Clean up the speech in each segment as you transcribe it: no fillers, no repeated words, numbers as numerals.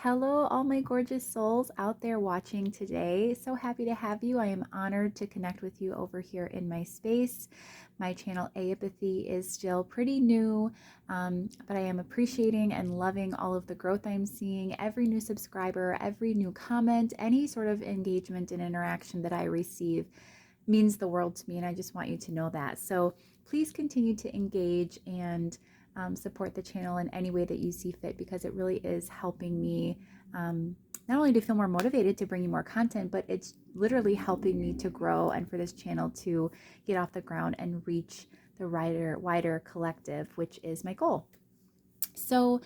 Hello, all my gorgeous souls out there watching today. So happy to have you. I am honored to connect with you over here in my space. My channel Aeipathy is still pretty new, but I am appreciating and loving all of the growth I'm seeing. Every new subscriber, every new comment, any sort of engagement and interaction that I receive means the world to me, and I just want you to know that. So please continue to engage and support the channel in any way that you see fit, because it really is helping me not only to feel more motivated to bring you more content, but it's literally helping me to grow and for this channel to get off the ground and reach the wider collective, which is my goal. So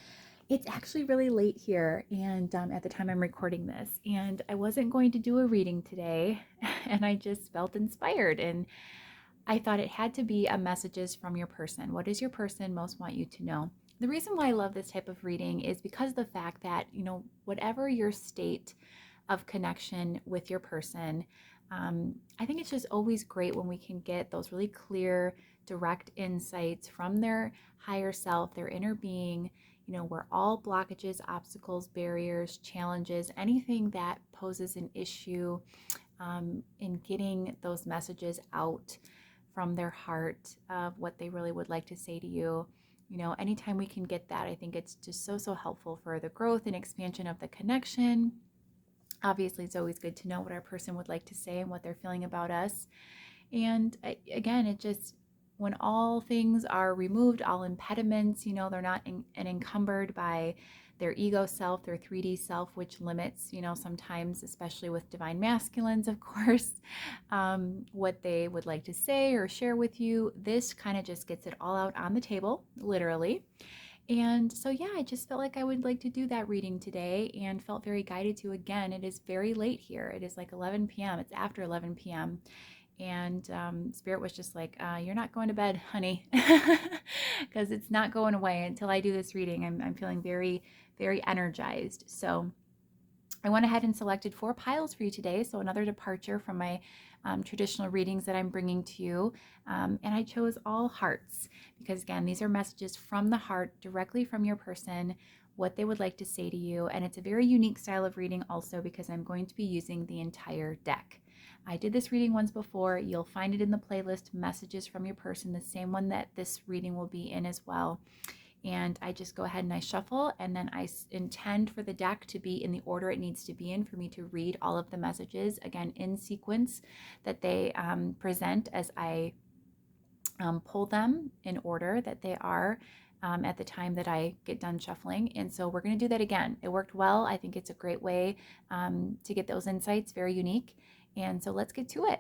it's actually really late here, and at the time I'm recording this, and I wasn't going to do a reading today, and I just felt inspired, and I thought it had to be a messages from your person. What does your person most want you to know? The reason why I love this type of reading is because of the fact that, whatever your state of connection with your person, I think it's just always great when we can get those really clear, direct insights from their higher self, their inner being, where all blockages, obstacles, barriers, challenges, anything that poses an issue in getting those messages out from their heart of what they really would like to say to you. Anytime we can get that, I think it's just so helpful for the growth and expansion of the connection. Obviously, it's always good to know what our person would like to say and what they're feeling about us. And again, it just, when all things are removed, all impediments, they're not encumbered by their ego self, their 3D self, which limits, sometimes, especially with divine masculines, of course, what they would like to say or share with you. This kind of just gets it all out on the table, literally. And so, yeah, I just felt like I would like to do that reading today and felt very guided to. Again, it is very late here. It is like 11 p.m. It's after 11 p.m. And Spirit was just like, you're not going to bed, honey, because it's not going away until I do this reading. I'm feeling very, very energized. So I went ahead and selected 4 piles for you today. So another departure from my traditional readings that I'm bringing to you. And I chose all hearts because, again, these are messages from the heart, directly from your person, what they would like to say to you. And it's a very unique style of reading also because I'm going to be using the entire deck. I did this reading once before. You'll find it in the playlist, Messages from Your Person, the same one that this reading will be in as well. And I just go ahead and I shuffle, and then I intend for the deck to be in the order it needs to be in for me to read all of the messages, again, in sequence that they present as I pull them in order that they are at the time that I get done shuffling. And so we're going to do that again. It worked well. I think it's a great way to get those insights, very unique. And so let's get to it.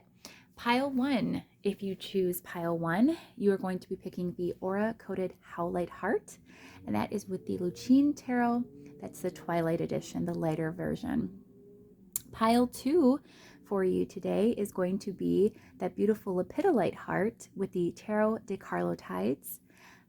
Pile 1, if you choose pile 1, you are going to be picking the Aura Coded Howlite Heart, and that is with the Lucine Tarot. That's the Twilight edition, the lighter version. Pile 2 for you today is going to be that beautiful Lepidolite heart with the Tarot de Carlotydes.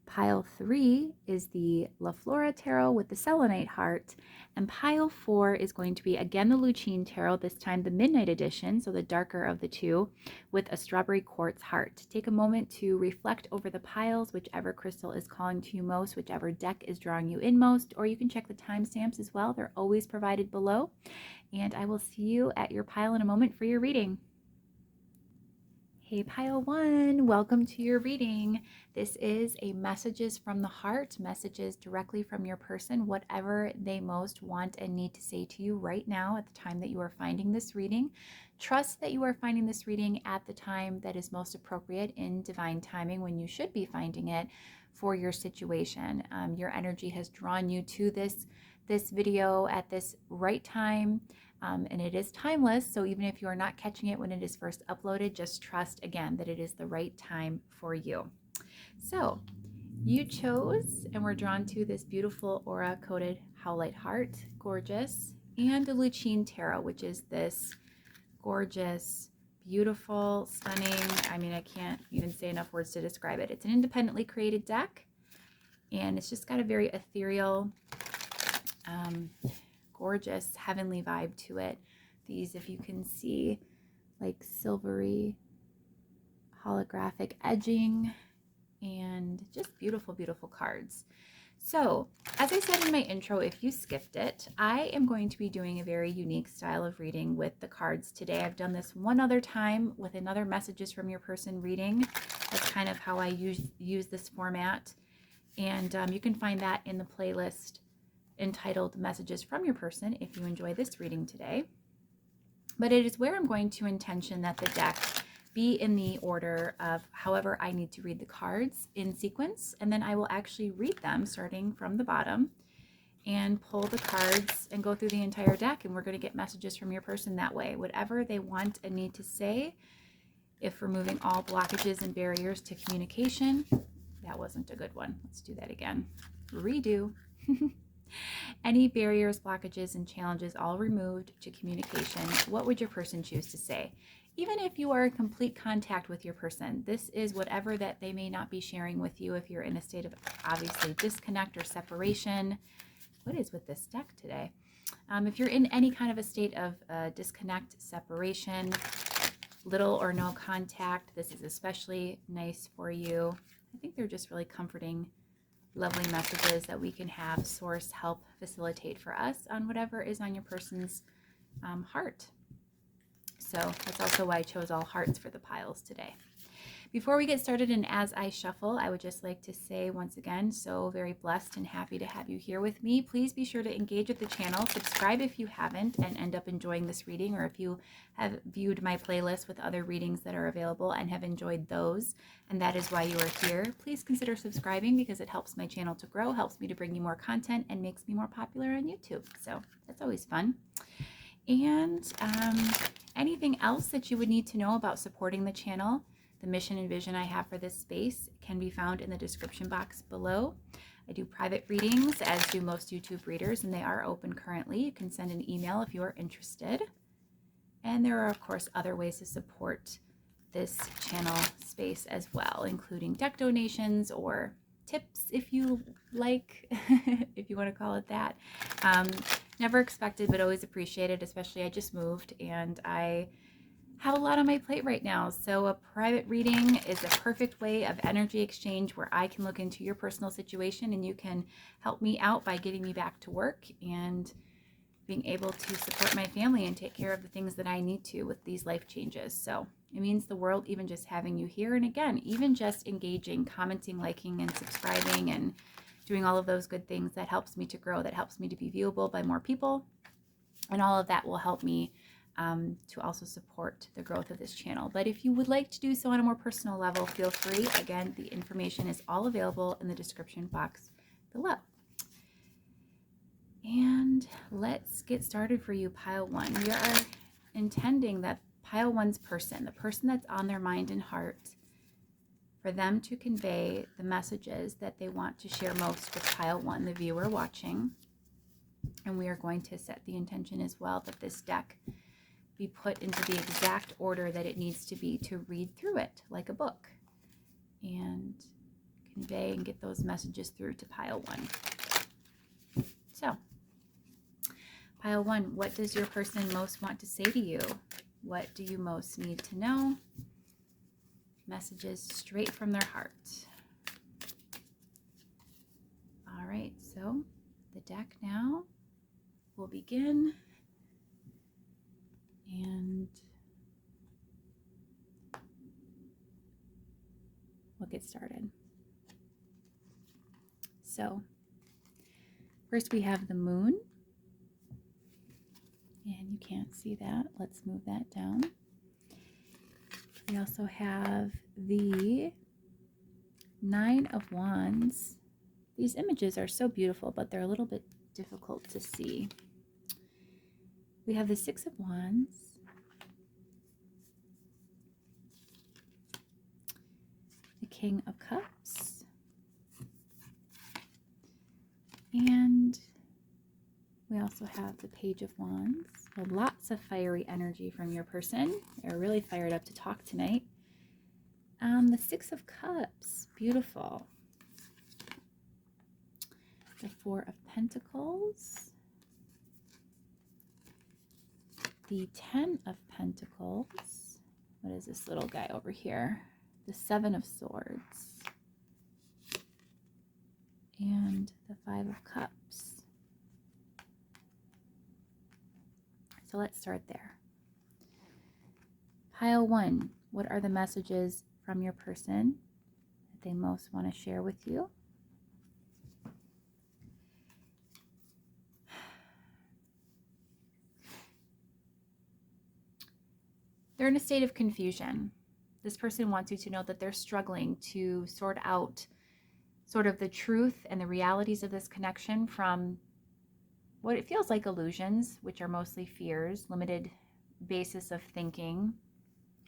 Pile 3 is the Flora Tarot with the Selenite heart. And pile 4 is going to be, again, the Lucine Tarot, this time the Midnight edition, so the darker of the two, with a Strawberry Quartz heart. Take a moment to reflect over the piles, whichever crystal is calling to you most, whichever deck is drawing you in most, or you can check the timestamps as well. They're always provided below. And I will see you at your pile in a moment for your reading. Hey, pile 1, welcome to your reading. This is a messages from the heart, messages directly from your person, whatever they most want and need to say to you right now at the time that you are finding this reading. Trust that you are finding this reading at the time that is most appropriate in divine timing, when you should be finding it for your situation. Your energy has drawn you to this video at this right time. And it is timeless, so even if you are not catching it when it is first uploaded, just trust again that it is the right time for you. So you chose and were drawn to this beautiful Aura Coded Howlite Heart, gorgeous, and the Lucine Tarot, which is this gorgeous, beautiful, stunning, I mean, I can't even say enough words to describe it. It's an independently created deck, and it's just got a very ethereal, gorgeous, heavenly vibe to it. These, if you can see, like silvery holographic edging, and just beautiful, beautiful cards. So, as I said in my intro, if you skipped it, I am going to be doing a very unique style of reading with the cards today. I've done this one other time with another messages from your person reading. That's kind of how I use this format. And you can find that in the playlist entitled Messages from Your Person if you enjoy this reading today. But it is where I'm going to intention that the deck be in the order of however I need to read the cards in sequence, and then I will actually read them starting from the bottom and pull the cards and go through the entire deck, and we're going to get messages from your person that way, whatever they want and need to say. If removing all blockages and barriers to communication, that wasn't a good one. Let's do that again. Redo. Any barriers, blockages, and challenges all removed to communication, what would your person choose to say? Even if you are in complete contact with your person, this is whatever that they may not be sharing with you if you're in a state of obviously disconnect or separation. What is with this deck today? If you're in any kind of a state of disconnect, separation, little or no contact, this is especially nice for you. I think they're just really comforting, lovely messages that we can have source help facilitate for us on whatever is on your person's heart. So that's also why I chose all hearts for the piles today. Before we get started and as I shuffle, I would just like to say once again, so very blessed and happy to have you here with me. Please be sure to engage with the channel, subscribe if you haven't and end up enjoying this reading, or if you have viewed my playlist with other readings that are available and have enjoyed those, and that is why you are here. Please consider subscribing because it helps my channel to grow, helps me to bring you more content, and makes me more popular on YouTube. So that's always fun. And anything else that you would need to know about supporting the channel, the mission and vision I have for this space can be found in the description box below. I do private readings, as do most YouTube readers, and they are open currently. You can send an email if you are interested. And there are, of course, other ways to support this channel space as well, including deck donations or tips if you like, if you want to call it that. Never expected, but always appreciated, especially I just moved and I have a lot on my plate right now. So a private reading is a perfect way of energy exchange where I can look into your personal situation and you can help me out by getting me back to work and being able to support my family and take care of the things that I need to with these life changes. So it means the world even just having you here. And again, even just engaging, commenting, liking, and subscribing and doing all of those good things, that helps me to grow, that helps me to be viewable by more people. And all of that will help me to also support the growth of this channel. But if you would like to do so on a more personal level, feel free. Again, the information is all available in the description box below. And let's get started for you, pile one. We are intending that pile one's person, the person that's on their mind and heart, for them to convey the messages that they want to share most with pile one, the viewer watching. And we are going to set the intention as well that this deck be put into the exact order that it needs to be to read through it like a book and convey and get those messages through to pile one. So, pile one, what does your person most want to say to you? What do you most need to know? Messages straight from their heart. All right, so the deck now will begin, and we'll get started. So first we have the moon, and you can't see that. Let's move that down. We also have the 9 of Wands. These images are so beautiful, but they're a little bit difficult to see. We have the 6 of Wands, the King of Cups, and we also have the Page of Wands. So lots of fiery energy from your person. They're really fired up to talk tonight. The 6 of Cups, beautiful. The 4 of Pentacles, the 10 of Pentacles. What is this little guy over here? The 7 of Swords, and the Five of Cups. So let's start there. Pile 1, what are the messages from your person that they most want to share with you? They're in a state of confusion. This person wants you to know that they're struggling to sort out sort of the truth and the realities of this connection from what it feels like illusions, which are mostly fears, limited basis of thinking,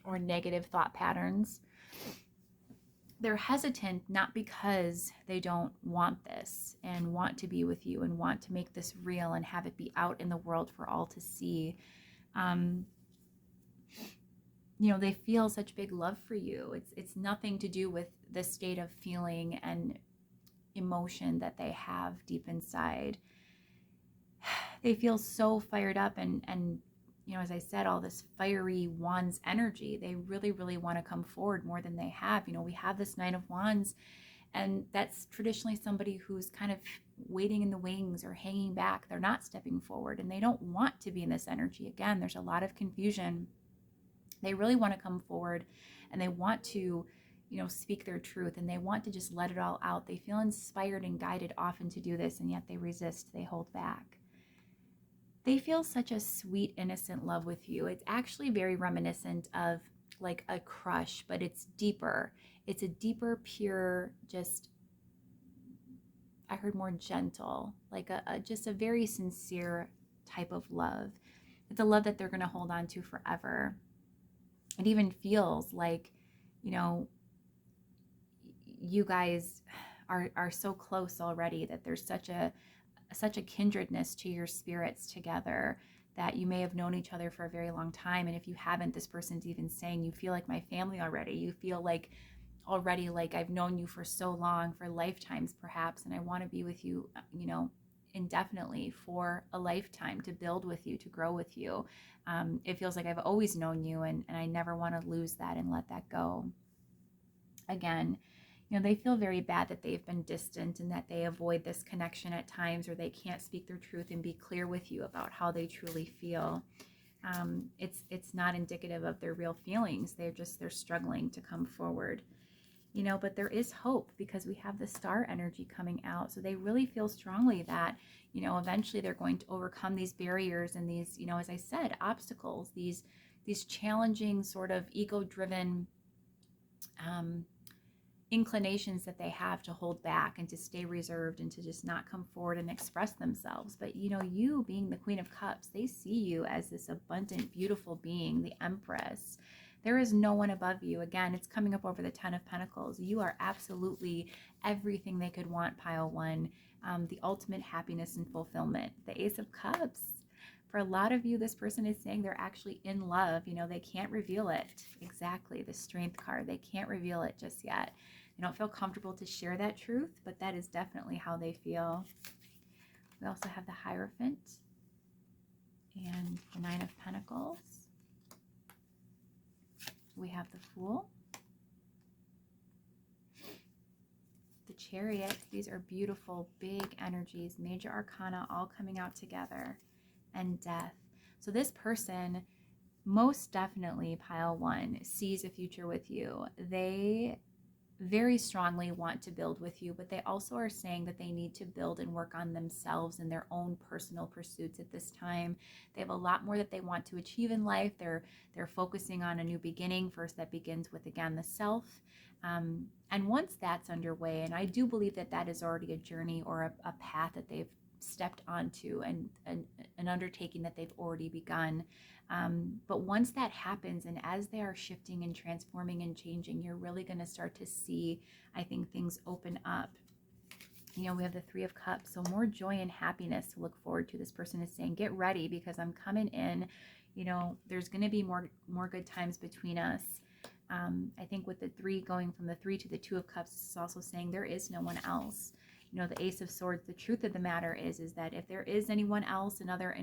or negative thought patterns. They're hesitant not because they don't want this and want to be with you and want to make this real and have it be out in the world for all to see. They feel such big love for you. It's nothing to do with the state of feeling and emotion that they have deep inside. They feel so fired up and as I said, all this fiery wands energy. They really, really want to come forward more than they have. We have this Nine of Wands, and that's traditionally somebody who's kind of waiting in the wings or hanging back. They're not stepping forward, and they don't want to be in this energy. Again, there's a lot of confusion. They really want to come forward, and they want to, speak their truth, and they want to just let it all out. They feel inspired and guided often to do this, and yet they resist. They hold back. They feel such a sweet, innocent love with you. It's actually very reminiscent of like a crush, but it's deeper. It's a deeper, pure, I heard more gentle, like just a very sincere type of love. It's a love that they're going to hold on to forever. It even feels like, you guys are so close already, that there's such a kindredness to your spirits together, that you may have known each other for a very long time. And if you haven't, this person's even saying, you feel like my family already. You feel like already like I've known you for so long, for lifetimes perhaps, and I want to be with you, indefinitely, for a lifetime, to build with you, to grow with you. It feels like I've always known you, and I never want to lose that and let that go. Again, they feel very bad that they've been distant and that they avoid this connection at times, or they can't speak their truth and be clear with you about how they truly feel. It's not indicative of their real feelings. They're struggling to come forward, but there is hope, because we have the star energy coming out. So they really feel strongly that, eventually they're going to overcome these barriers and these, as I said, obstacles, these challenging sort of ego-driven, inclinations that they have to hold back and to stay reserved and to just not come forward and express themselves. But you being the Queen of Cups, they see you as this abundant, beautiful being, the Empress. There is no one above you. Again, it's coming up over the Ten of Pentacles. You are absolutely everything they could want, pile 1. The ultimate happiness and fulfillment. The Ace of Cups. For a lot of you, this person is saying they're actually in love. They can't reveal it. Exactly. The Strength card. They can't reveal it just yet. They don't feel comfortable to share that truth, but that is definitely how they feel. We also have the Hierophant and the Nine of Pentacles. We have the Fool, the Chariot. These are beautiful, big energies, major arcana, all coming out together, and Death. So this person most definitely, pile 1, sees a future with you. They very strongly want to build with you, but they also are saying that they need to build and work on themselves and their own personal pursuits at this time. They have a lot more that they want to achieve in life. They're focusing on a new beginning. First, that begins with, again, the self. And once that's underway, and I do believe that that is already a journey or a path that they've stepped onto, and an undertaking that they've already begun. But once that happens, and as they are shifting and transforming and changing, you're really going to start to see, I think, things open up. We have the Three of Cups, so more joy and happiness to look forward to. This person is saying, get ready, because I'm coming in. There's going to be more good times between us. I think with the 3, going from the 3 to the 2 of Cups, is also saying there is no one else. The Ace of Swords, the truth of the matter is that if there is anyone else, another,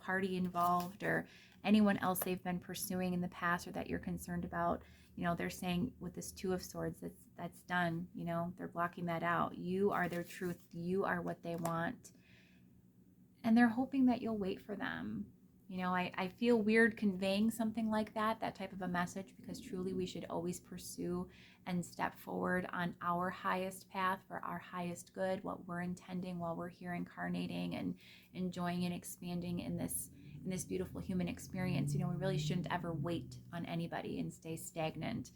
party involved, or anyone else they've been pursuing in the past, or that you're concerned about, they're saying with this 2 of Swords, That's done. You know, they're blocking that out. You are their truth. You are what they want. And they're hoping that you'll wait for them. You know, I feel weird conveying something like that type of a message, because truly we should always pursue and step forward on our highest path for our highest good, what we're intending while we're here incarnating and enjoying and expanding in this beautiful human experience. You know, we really shouldn't ever wait on anybody and stay stagnant,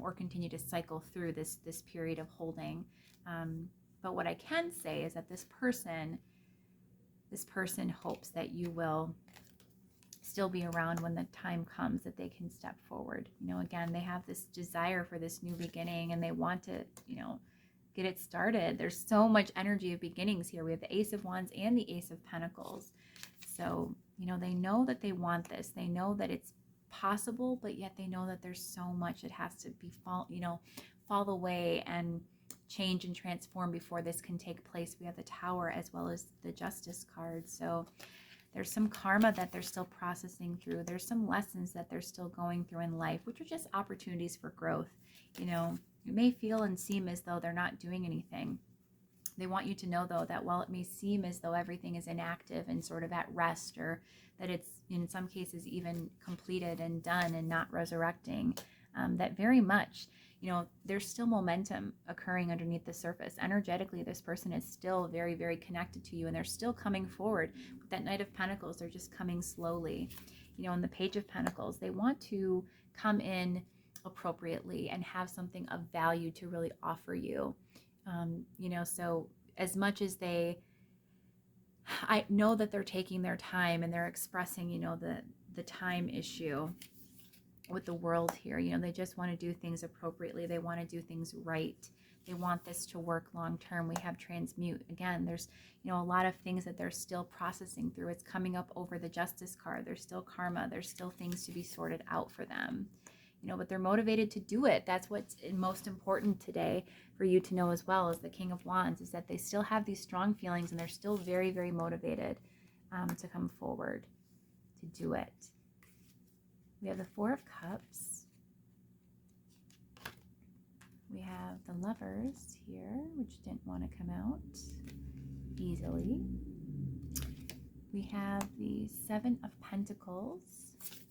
or continue to cycle through this period of holding. But what I can say is that this person hopes that you will still be around when the time comes that they can step forward. You know, again, they have this desire for this new beginning, and they want to, you know, get it started. There's so much energy of beginnings here. We have the Ace of Wands and the Ace of Pentacles. So, you know, they know that they want this. They know that it's possible, but yet they know that there's so much that has to be fall away and change and transform before this can take place. We have the Tower as well as the Justice card. So there's some karma that they're still processing through. There's some lessons that they're still going through in life, which are just opportunities for growth. You know, it may feel and seem as though they're not doing anything. They want you to know, though, that while it may seem as though everything is inactive and sort of at rest, or that it's in some cases even completed and done and not resurrecting, that very much, you know, there's still momentum occurring underneath the surface. Energetically, this person is still very, very connected to you, and they're still coming forward. With that Knight of Pentacles, they're just coming slowly. You know, in the Page of Pentacles, they want to come in appropriately and have something of value to really offer you. You know, so as much as I know that they're taking their time and they're expressing, you know, the time issue with the world here. You know, they just want to do things appropriately. They want to do things right. They want this to work long term. We have transmute. Again, there's, you know, a lot of things that they're still processing through. It's coming up over the Justice card. There's still karma. There's still things to be sorted out for them. You know, but they're motivated to do it. That's what's most important today for you to know, as well as the King of Wands, is that they still have these strong feelings, and they're still very, very motivated to come forward to do it. We have the Four of Cups. We have the Lovers here, which didn't want to come out easily. We have the Seven of Pentacles,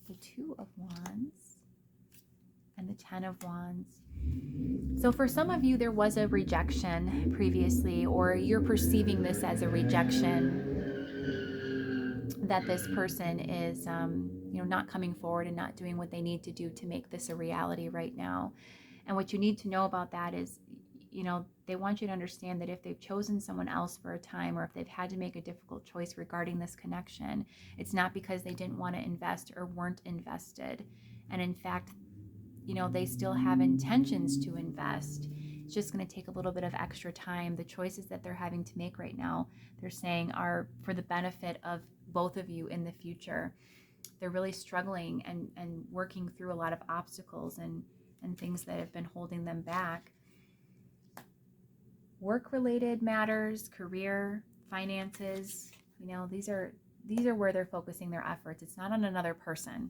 the Two of Wands, and the Ten of Wands. So for some of you, there was a rejection previously, or you're perceiving this as a rejection, that this person is, you know, not coming forward and not doing what they need to do to make this a reality right now. And what you need to know about that is, you know, they want you to understand that if they've chosen someone else for a time, or if they've had to make a difficult choice regarding this connection, it's not because they didn't want to invest or weren't invested. And in fact, you know, they still have intentions to invest. It's just going to take a little bit of extra time. The choices that they're having to make right now, they're saying, are for the benefit of both of you in the future. They're really struggling and working through a lot of obstacles and things that have been holding them back. Work-related matters, career, finances, you know, these are where they're focusing their efforts. It's not on another person.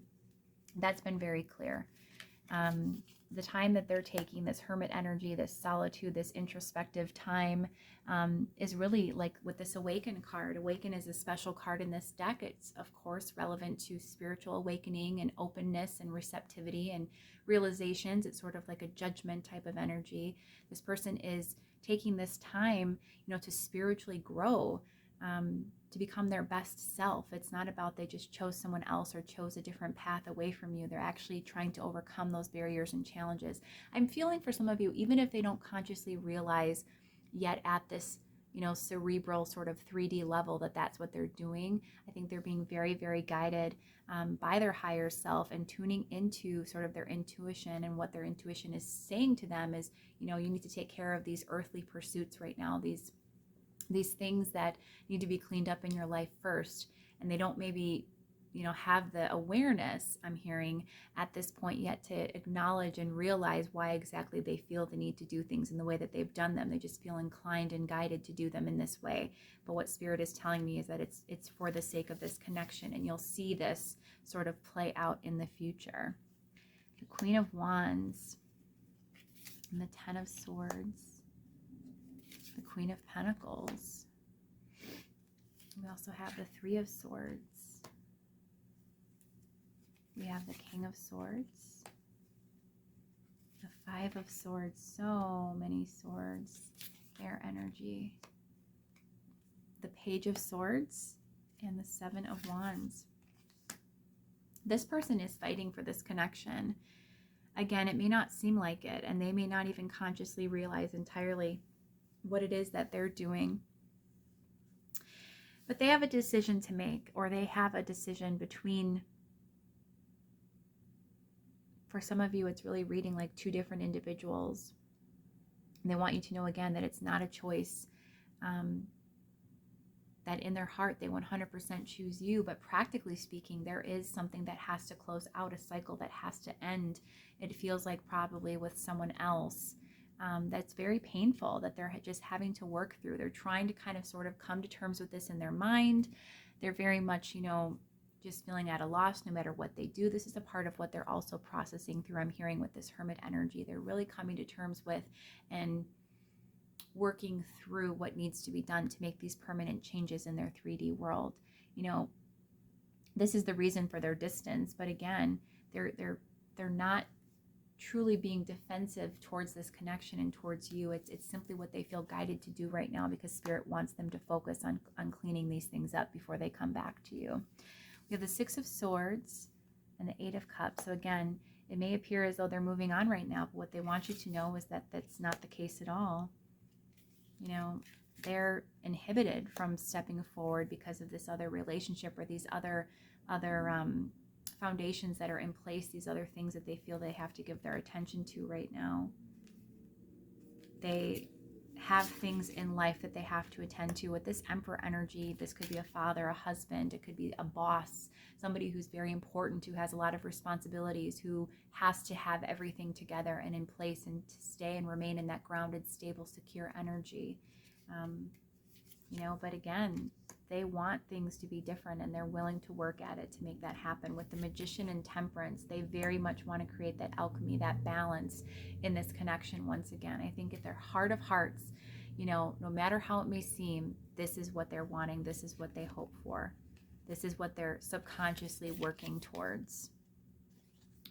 That's been very clear. The time that they're taking, this hermit energy, this solitude, this introspective time, is really like with this Awaken card. Awaken is a special card in this deck. It's, of course, relevant to spiritual awakening and openness and receptivity and realizations. It's sort of like a judgment type of energy. This person is taking this time, you know, to spiritually grow, to become their best self. It's not about they just chose someone else or chose a different path away from you. They're actually trying to overcome those barriers and challenges. I'm feeling for some of you, even if they don't consciously realize yet at this, you know, cerebral sort of 3D level that that's what they're doing, I think they're being very, very guided by their higher self and tuning into sort of their intuition. And what their intuition is saying to them is, you know, you need to take care of these earthly pursuits right now, these things that need to be cleaned up in your life first. And they don't maybe, you know, have the awareness, I'm hearing, at this point yet to acknowledge and realize why exactly they feel the need to do things in the way that they've done them. They just feel inclined and guided to do them in this way. But what Spirit is telling me is that it's for the sake of this connection, and you'll see this sort of play out in the future. The Queen of Wands. And the Ten of Swords, the Queen of Pentacles. We also have the Three of Swords. We have the King of Swords, the Five of Swords, so many swords, air energy, the Page of Swords, and the Seven of Wands. This person is fighting for this connection. Again, it may not seem like it, and they may not even consciously realize entirely what it is that they're doing. But they have a decision to make, or they have a decision between, for some of you, it's really reading like two different individuals. And they want you to know again that it's not a choice, that in their heart they 100% choose you, but practically speaking, there is something that has to close out, a cycle that has to end. It feels like probably with someone else. That's very painful, that they're just having to work through. They're trying to kind of sort of come to terms with this in their mind. They're very much, you know, just feeling at a loss no matter what they do. This is a part of what they're also processing through, I'm hearing, with this Hermit energy. They're really coming to terms with and working through what needs to be done to make these permanent changes in their 3D world. You know, this is the reason for their distance, but again, they're not truly being defensive towards this connection and towards you. It's simply what they feel guided to do right now, because Spirit wants them to focus on cleaning these things up before they come back to you. We have the Six of Swords and the Eight of Cups. So again, it may appear as though they're moving on right now, but what they want you to know is that that's not the case at all. You know, they're inhibited from stepping forward because of this other relationship, or these other foundations that are in place, these other things that they feel they have to give their attention to right now. They have things in life that they have to attend to. With this Emperor energy, this could be a father, a husband, it could be a boss, somebody who's very important, who has a lot of responsibilities, who has to have everything together and in place and to stay and remain in that grounded, stable, secure energy. You know, but again, they want things to be different, and they're willing to work at it to make that happen. With the Magician and Temperance, they very much want to create that alchemy, that balance in this connection. Once again, I think at their heart of hearts, you know, no matter how it may seem, this is what they're wanting. This is what they hope for. This is what they're subconsciously working towards.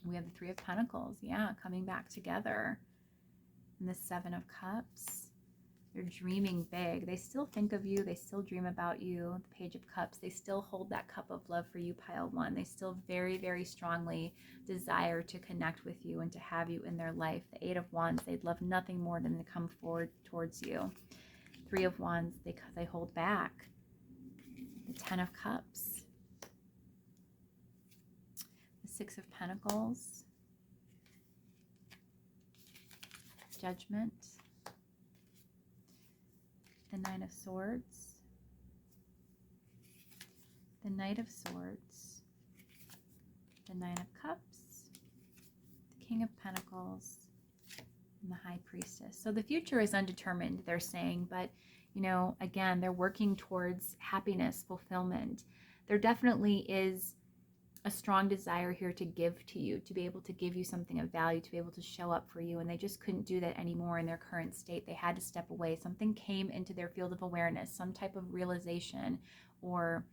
We have the Three of Pentacles, yeah, coming back together. And the Seven of Cups. They're dreaming big. They still think of you. They still dream about you. The Page of Cups. They still hold that cup of love for you, pile one. They still very, very strongly desire to connect with you and to have you in their life. The Eight of Wands. They'd love nothing more than to come forward towards you. Three of Wands. They hold back. The Ten of Cups. The Six of Pentacles. Judgment. The Nine of Swords, the Knight of Swords, the Nine of Cups, the King of Pentacles, and the High Priestess. So the future is undetermined, they're saying, but, you know, again, they're working towards happiness, fulfillment. There definitely is a strong desire here to give to you, to be able to give you something of value, to be able to show up for you, and they just couldn't do that anymore in their current state. They had to step away. Something came into their field of awareness, some type of realization, or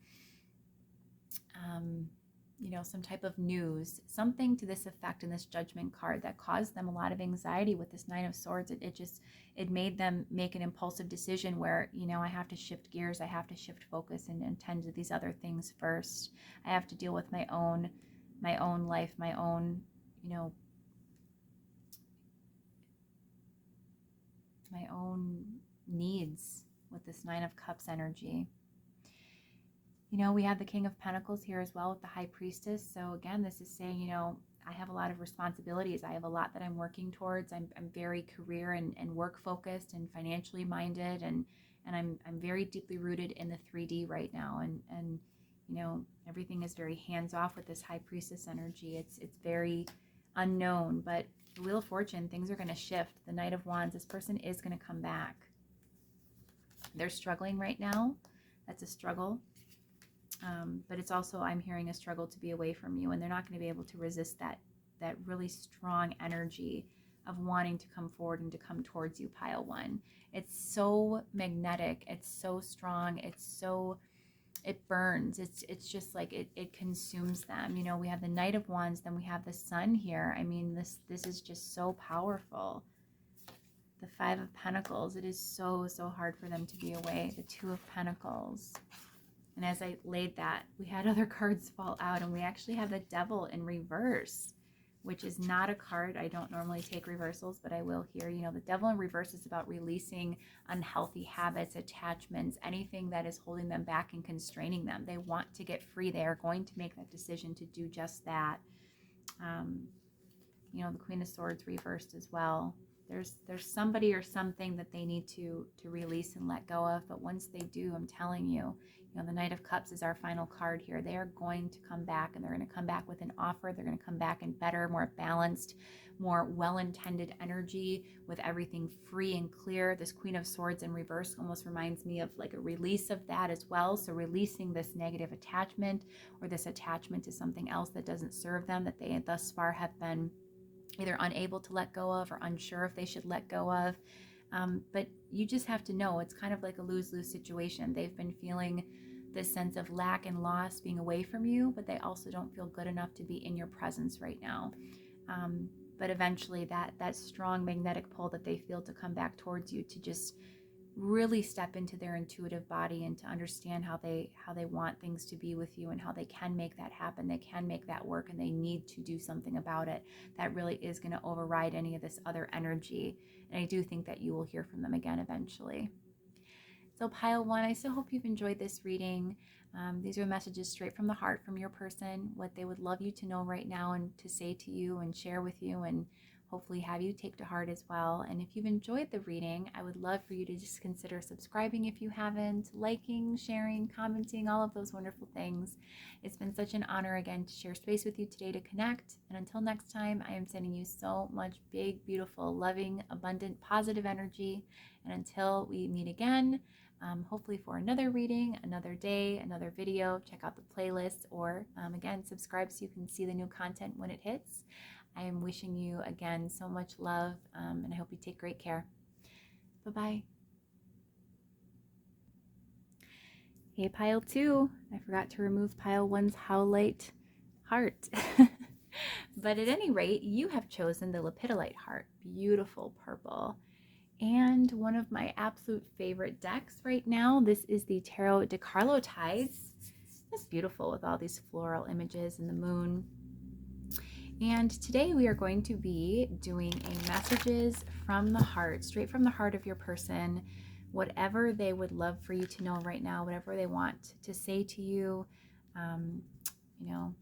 you know, some type of news, something to this effect in this Judgment card that caused them a lot of anxiety. With this Nine of Swords, it made them make an impulsive decision where, you know, I have to shift gears, I have to shift focus and tend to these other things first. I have to deal with my own life, my own, you know, my own needs with this Nine of Cups energy. You know, we have the King of Pentacles here as well with the High Priestess. So again, this is saying, you know, I have a lot of responsibilities. I have a lot that I'm working towards. I'm very career and work focused and financially minded, and I'm very deeply rooted in the 3D right now. And you know, everything is very hands off with this High Priestess energy. It's very unknown, but the Wheel of Fortune, things are going to shift. The Knight of Wands, this person is going to come back. They're struggling right now. That's a struggle. But it's also, I'm hearing, a struggle to be away from you, and they're not going to be able to resist that really strong energy of wanting to come forward and to come towards you, pile one. It's so magnetic. It's so strong. It burns. It's just like it consumes them. You know, we have the Knight of Wands, then we have the Sun here. I mean, this is just so powerful. The Five of Pentacles, it is so hard for them to be away. The Two of Pentacles. And as I laid that, we had other cards fall out, and we actually have the Devil in reverse, which is not a card. I don't normally take reversals, but I will here. You know, the Devil in reverse is about releasing unhealthy habits, attachments, anything that is holding them back and constraining them. They want to get free. They are going to make that decision to do just that. You know, the Queen of Swords reversed as well. There's somebody or something that they need to release and let go of. But once they do, I'm telling you, you know, the Knight of Cups is our final card here. They are going to come back, and they're going to come back with an offer. They're going to come back in better, more balanced, more well-intended energy, with everything free and clear. This Queen of Swords in reverse almost reminds me of like a release of that as well. So releasing this negative attachment, or this attachment to something else that doesn't serve them, that they thus far have been either unable to let go of or unsure if they should let go of. But you just have to know it's kind of like a lose-lose situation. They've been feeling this sense of lack and loss being away from you, but they also don't feel good enough to be in your presence right now. But eventually that strong magnetic pull that they feel to come back towards you, to just really step into their intuitive body and to understand how they want things to be with you, and how they can make that happen. They can make that work, and they need to do something about it. That really is going to override any of this other energy. And I do think that you will hear from them again eventually. So pile one, I so hope you've enjoyed this reading. These are messages straight from the heart from your person, what they would love you to know right now and to say to you and share with you, and hopefully have you take to heart as well. And if you've enjoyed the reading, I would love for you to just consider subscribing if you haven't, liking, sharing, commenting, all of those wonderful things. It's been such an honor again to share space with you today, to connect. And until next time, I am sending you so much big, beautiful, loving, abundant, positive energy. And until we meet again, hopefully for another reading, another day, another video, check out the playlist, or again, subscribe so you can see the new content when it hits. I am wishing you again so much love, and I hope you take great care. Bye-bye. Hey, pile two. I forgot to remove pile one's howlite heart. But at any rate, you have chosen the lepidolite heart. Beautiful purple. And one of my absolute favorite decks right now. This is the Tarot de Carlotydes. It's beautiful with all these floral images and the moon. And today we are going to be doing a messages from the heart, straight from the heart of your person, whatever they would love for you to know right now, whatever they want to say to you, you know,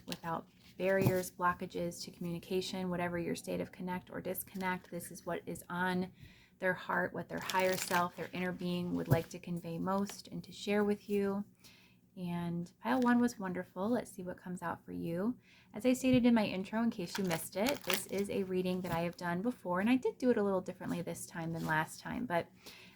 without barriers, blockages to communication, whatever your state of connect or disconnect. This is what is on their heart, what their higher self, their inner being would like to convey most and to share with you. And pile one was wonderful. Let's see what comes out for you. As I stated in my intro, in case you missed it, this is a reading that I have done before, and I did do it a little differently this time than last time, but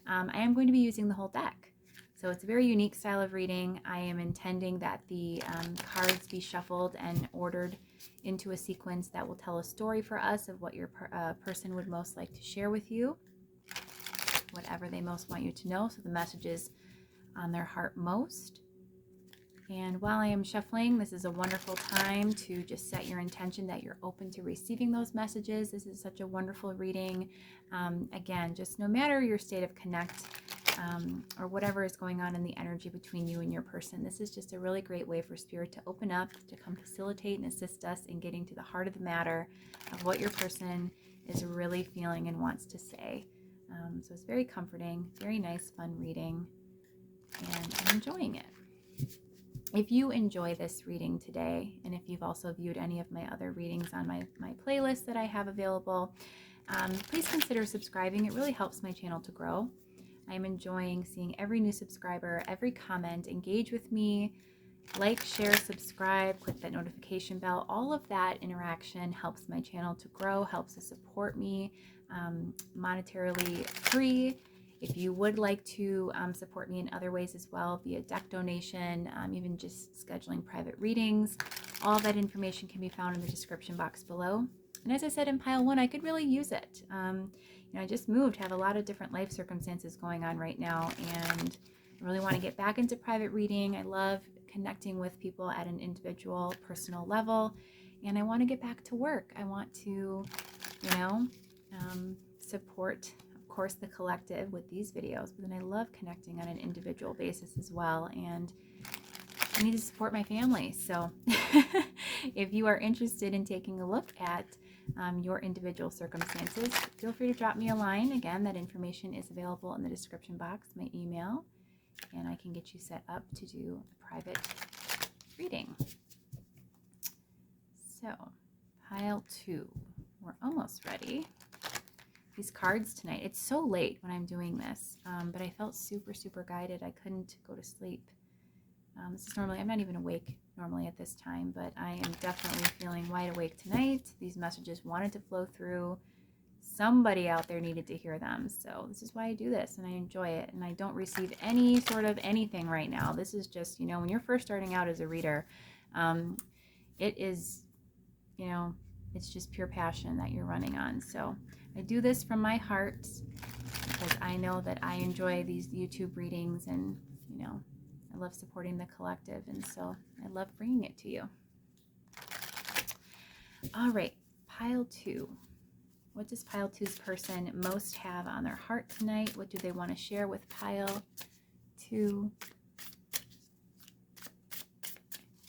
I am going to be using the whole deck. So it's a very unique style of reading. I am intending that the cards be shuffled and ordered into a sequence that will tell a story for us of what your person would most like to share with you, whatever they most want you to know. So the messages on their heart most. And while I am shuffling, this is a wonderful time to just set your intention that you're open to receiving those messages. This is such a wonderful reading. Again, just no matter your state of connect or whatever is going on in the energy between you and your person, this is just a really great way for Spirit to open up, to come facilitate and assist us in getting to the heart of the matter of what your person is really feeling and wants to say. So it's very comforting, very nice, fun reading, and I'm enjoying it. If you enjoy this reading today, and if you've also viewed any of my other readings on my playlist that I have available, please consider subscribing. It really helps my channel to grow. I'm enjoying seeing every new subscriber, every comment, engage with me, like, share, subscribe, click that notification bell. All of that interaction helps my channel to grow, helps to support me monetarily free. If you would like to support me in other ways as well, via deck donation, even just scheduling private readings, all that information can be found in the description box below. And as I said in pile 1, I could really use it. I just moved, have a lot of different life circumstances going on right now, and I really want to get back into private reading. I love connecting with people at an individual, personal level, and I want to get back to work. I want to, support, of course, the collective with these videos, but then I love connecting on an individual basis as well, and I need to support my family. So if you are interested in taking a look at your individual circumstances, feel free to drop me a line. Again, that information is available in the description box, my email, and I can get you set up to do a private reading. So, pile 2, we're almost ready. These cards tonight, it's so late when I'm doing this, but I felt super, super guided. I couldn't go to sleep. This is normally, I'm not even awake normally at this time, but I am definitely feeling wide awake tonight. These messages wanted to flow through. Somebody out there needed to hear them. So this is why I do this, and I enjoy it. And I don't receive any sort of anything right now. This is just, when you're first starting out as a reader, it is, it's just pure passion that you're running on. So I do this from my heart because I know that I enjoy these YouTube readings, and, I love supporting the collective, and so I love bringing it to you. All right, pile 2. What does pile 2's person most have on their heart tonight? What do they want to share with pile 2?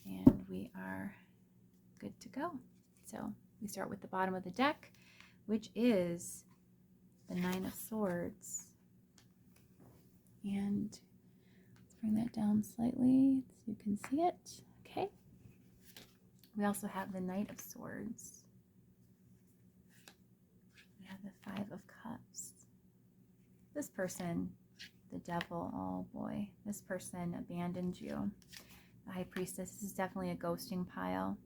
And we are good to go. So we start with the bottom of the deck, which is the 9 of Swords. And bring that down slightly so you can see it. Okay. We also have the Knight of Swords. We have the 5 of Cups. This person, the Devil, oh boy, this person abandoned you. The High Priestess, this is definitely a ghosting pile.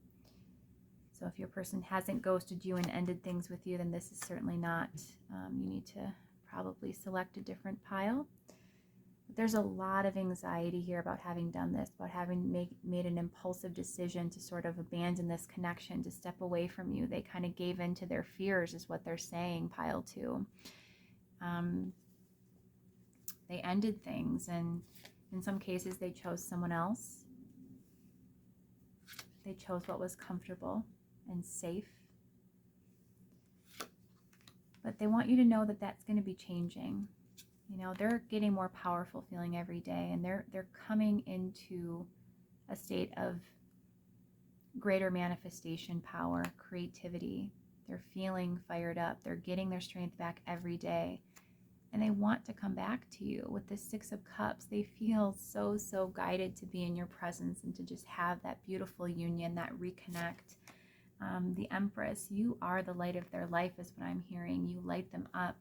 So if your person hasn't ghosted you and ended things with you, then this is certainly not. You need to probably select a different pile. There's a lot of anxiety here about having done this, about having made an impulsive decision to sort of abandon this connection, to step away from you. They kind of gave in to their fears is what they're saying, pile 2. They ended things, and in some cases they chose someone else. They chose what was comfortable and safe. But they want you to know that that's going to be changing. They're getting more powerful feeling every day, and they're coming into a state of greater manifestation power, creativity. They're feeling fired up. They're getting their strength back every day, and they want to come back to you. With the 6 of Cups, they feel so, so guided to be in your presence and to just have that beautiful union, that reconnect. The Empress, you are the light of their life is what I'm hearing. You light them up.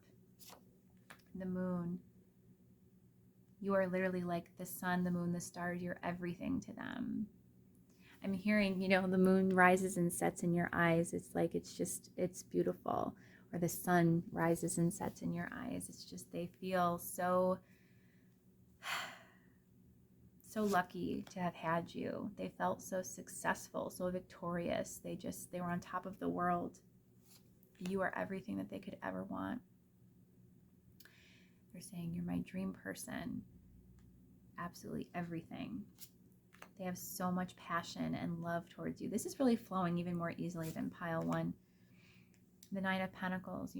The Moon, you are literally like the sun, the moon, the stars. You're everything to them. I'm hearing, the moon rises and sets in your eyes. It's like, it's beautiful. Or the sun rises and sets in your eyes. It's just, they feel so lucky to have had you. They felt so successful, so victorious. They were on top of the world. You are everything that they could ever want. They're saying you're my dream person. Absolutely everything. They have so much passion and love towards you. This is really flowing even more easily than pile 1. The 9 of Pentacles,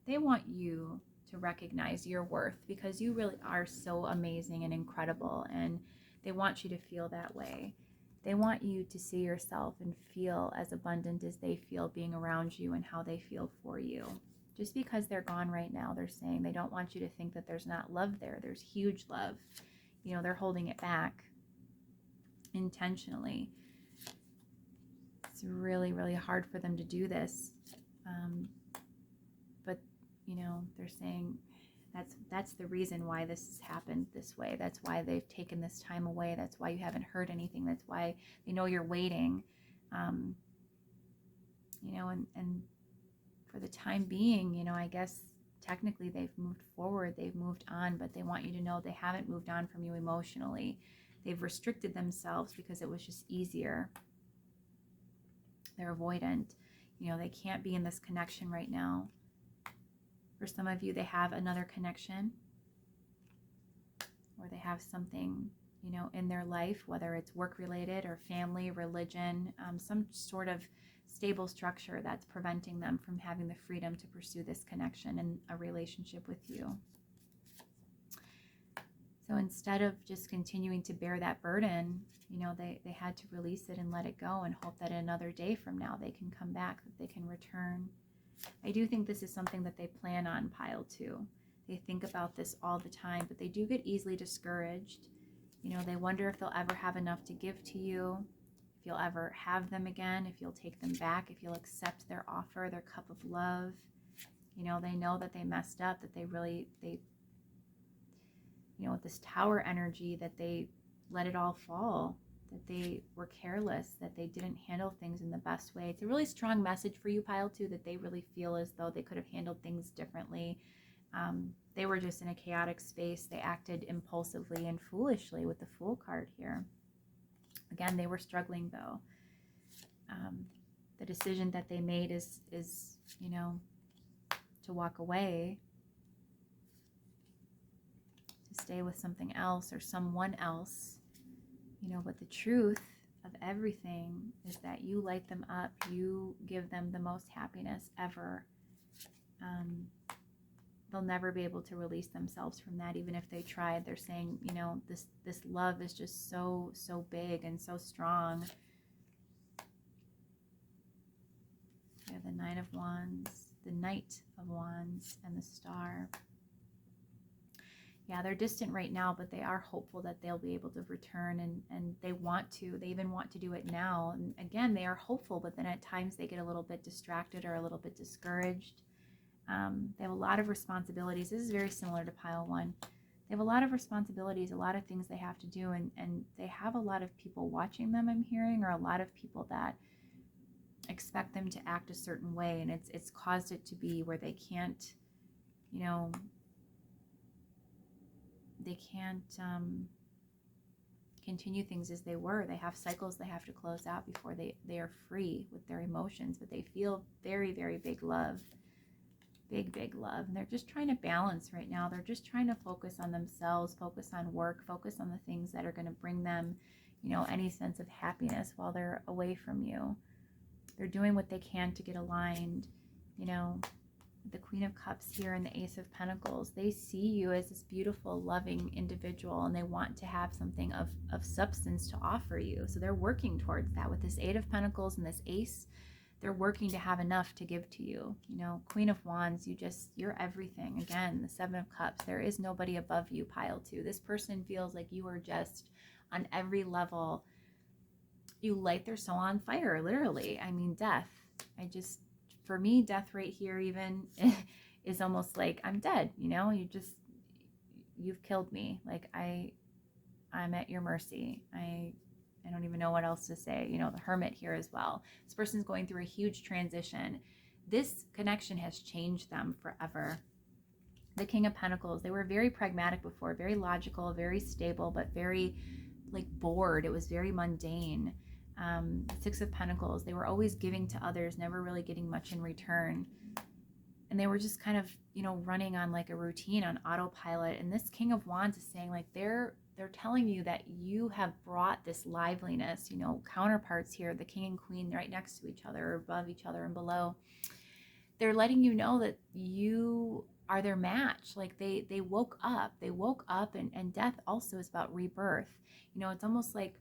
they want you to recognize your worth because you really are so amazing and incredible, and they want you to feel that way. They want you to see yourself and feel as abundant as they feel being around you and how they feel for you. Just because they're gone right now, they're saying they don't want you to think that there's not love there. There's huge love. They're holding it back intentionally. It's really, really hard for them to do this. But, they're saying that's the reason why this has happened this way. That's why they've taken this time away. That's why you haven't heard anything. That's why they know you're waiting. And for the time being, I guess technically they've moved forward, they've moved on, but they want you to know they haven't moved on from you emotionally. They've restricted themselves because it was just easier. They're avoidant. You know, they can't be in this connection right now. For some of you, they have another connection, or they have something, you know, in their life, whether it's work related or family, religion, some sort of stable structure that's preventing them from having the freedom to pursue this connection and a relationship with you. So instead of just continuing to bear that burden, you know, they had to release it and let it go and hope that another day from now they can come back, that they can return. I do think this is something that they plan on, pile 2. They think about this all the time, but they do get easily discouraged. You know, they wonder if they'll ever have enough to give to you, if you'll ever have them again, if you'll take them back, if you'll accept their offer, their cup of love. You know, they know that they messed up, that they you know, with this tower energy, that they let it all fall, that they were careless, that they didn't handle things in the best way. It's a really strong message for you, pile 2, that they really feel as though they could have handled things differently. They were just in a chaotic space. They acted impulsively and foolishly with the Fool card here. Again, they were struggling though. The decision that they made is, you know, to walk away, to stay with something else or someone else, you know, but the truth of everything is that you light them up. You give them the most happiness ever. They'll never be able to release themselves from that, even if they tried. They're saying, you know, this love is just so big and so strong. We have the Nine of Wands, the Knight of Wands, and the Star. Yeah, they're distant right now, but they are hopeful that they'll be able to return, and they want to. They even want to do it now. And again, they are hopeful, but then at times they get a little bit distracted or a little bit discouraged. They have a lot of responsibilities. This is very similar to pile 1. They have a lot of responsibilities, a lot of things they have to do, and they have a lot of people watching them, I'm hearing, or a lot of people that expect them to act a certain way, and it's caused it to be where they can't, you know, they can't continue things as they were. They have cycles they have to close out before they are free with their emotions, but they feel very, very big love. Big love. And they're just trying to balance right now. They're just trying to focus on themselves, focus on work, focus on the things that are going to bring them, you know, any sense of happiness while they're away from you. They're doing what they can to get aligned. You know, the Queen of Cups here and the Ace of Pentacles, they see you as this beautiful, loving individual, and they want to have something of substance to offer you. So they're working towards that with this Eight of Pentacles and this Ace. They're working to have enough to give to you. You know, Queen of Wands, you're everything. Again, the Seven of Cups, there is nobody above you, pile 2. This person feels like you are just on every level. You light their soul on fire, literally. I mean, death. For me, death right here even is almost like I'm dead, you know? You've killed me. Like I'm at your mercy. I don't even know what else to say. You know, the Hermit here as well. This person's going through a huge transition. This connection has changed them forever. The King of Pentacles, they were very pragmatic before, very logical, very stable, but very like bored. It was very mundane. Six of Pentacles, they were always giving to others, never really getting much in return. And they were just kind of, you know, running on like a routine, on autopilot. And this King of Wands is saying like they're telling you that you have brought this liveliness, you know, counterparts here, the King and Queen right next to each other, above each other and below. They're letting you know that you are their match. Like they woke up. They woke up, and death also is about rebirth. You know, it's almost like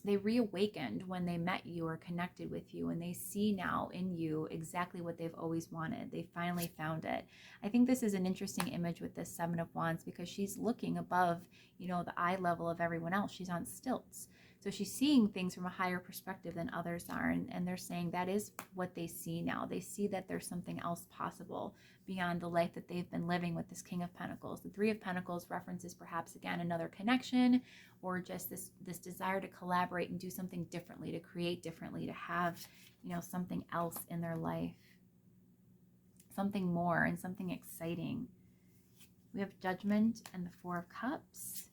they reawakened when they met you or connected with you, and they see now in you exactly what they've always wanted. They finally found it. I think this is an interesting image with this Seven of Wands because she's looking above, you know, the eye level of everyone else. She's on stilts. So she's seeing things from a higher perspective than others are. And they're saying that is what they see now. They see that there's something else possible beyond the life that they've been living with this King of Pentacles. The Three of Pentacles references perhaps, again, another connection, or just this desire to collaborate and do something differently, to create differently, to have, you know, something else in their life, something more and something exciting. We have Judgment and the Four of Cups,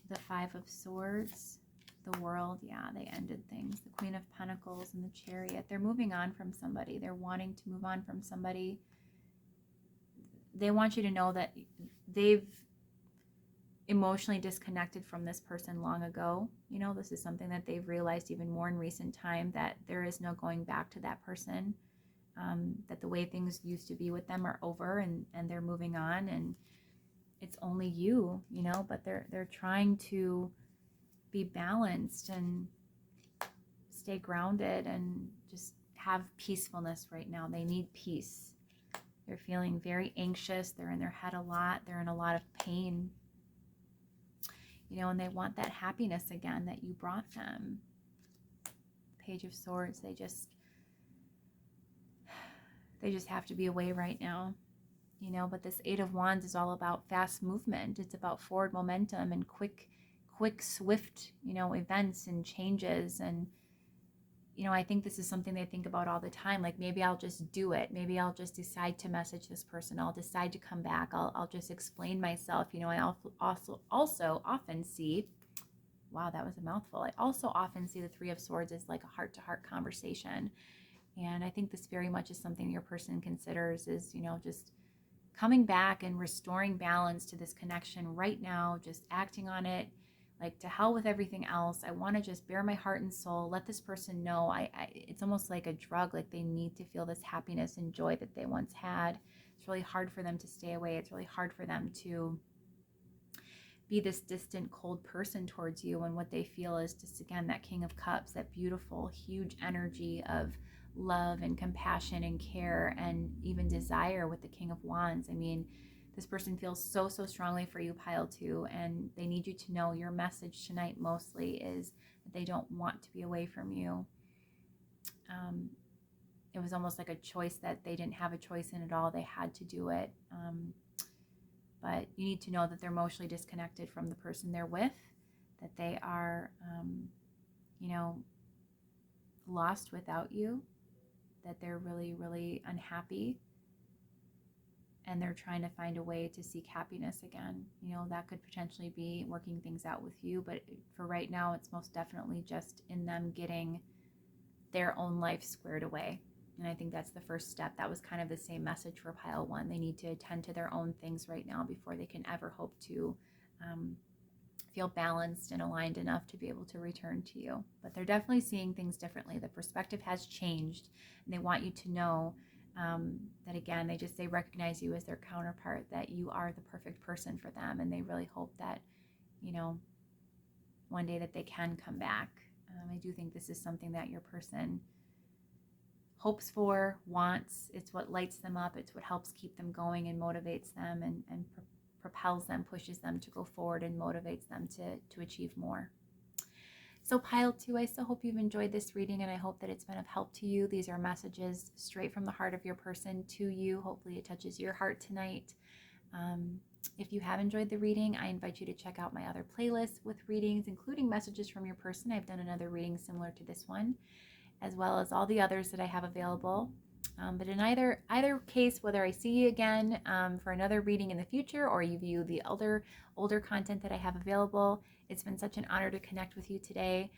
the Five of Swords, The World, yeah, they ended things. The Queen of Pentacles and the Chariot. They're moving on from somebody. They're wanting to move on from somebody. They want you to know that they've emotionally disconnected from this person long ago. You know, this is something that they've realized even more in recent time, that there is no going back to that person, that the way things used to be with them are over, and they're moving on, and it's only you, you know, but they're trying to be balanced and stay grounded and just have peacefulness right now. They need peace. They're feeling very anxious. They're in their head a lot. They're in a lot of pain. You know, and they want that happiness again that you brought them. Page of Swords, they just have to be away right now. You know, but this Eight of Wands is all about fast movement. It's about forward momentum and quick, swift, you know, events and changes. And, you know, I think this is something they think about all the time. Like, maybe I'll just do it. Maybe I'll just decide to message this person. I'll decide to come back. I'll just explain myself. You know, I also often see, wow, that was a mouthful. I also often see the Three of Swords as like a heart-to-heart conversation. And I think this very much is something your person considers, is, you know, just coming back and restoring balance to this connection right now, just acting on it. Like, to hell with everything else. I want to just bare my heart and soul, let this person know. It's almost like a drug. Like, they need to feel this happiness and joy that they once had. It's really hard for them to stay away. It's really hard for them to be this distant, cold person towards you. And what they feel is just, again, that King of Cups, that beautiful, huge energy of love and compassion and care and even desire with the King of Wands. I mean, this person feels so strongly for you, Pile 2, and they need you to know your message tonight mostly is that they don't want to be away from you. It was almost like a choice that they didn't have a choice in at all. They had to do it. But you need to know that they're emotionally disconnected from the person they're with, that they are, you know, lost without you, that they're really, really unhappy. And they're trying to find a way to seek happiness again. You know, that could potentially be working things out with you, but for right now, it's most definitely just in them getting their own life squared away. And I think that's the first step. That was kind of the same message for Pile 1. They need to attend to their own things right now before they can ever hope to feel balanced and aligned enough to be able to return to you. But they're definitely seeing things differently. The perspective has changed, and they want you to know that, again, they recognize you as their counterpart, that you are the perfect person for them, and they really hope that, you know, one day that they can come back. I do think this is something that your person hopes for, wants. It's what lights them up. It's what helps keep them going and motivates them and propels them, pushes them to go forward and motivates them to achieve more. So Pile 2, I so hope you've enjoyed this reading, and I hope that it's been of help to you. These are messages straight from the heart of your person to you. Hopefully it touches your heart tonight. If you have enjoyed the reading, I invite you to check out my other playlists with readings, including messages from your person. I've done another reading similar to this one, as well as all the others that I have available. But in either case, whether I see you again for another reading in the future, or you view the older content that I have available, it's been such an honor to connect with you today.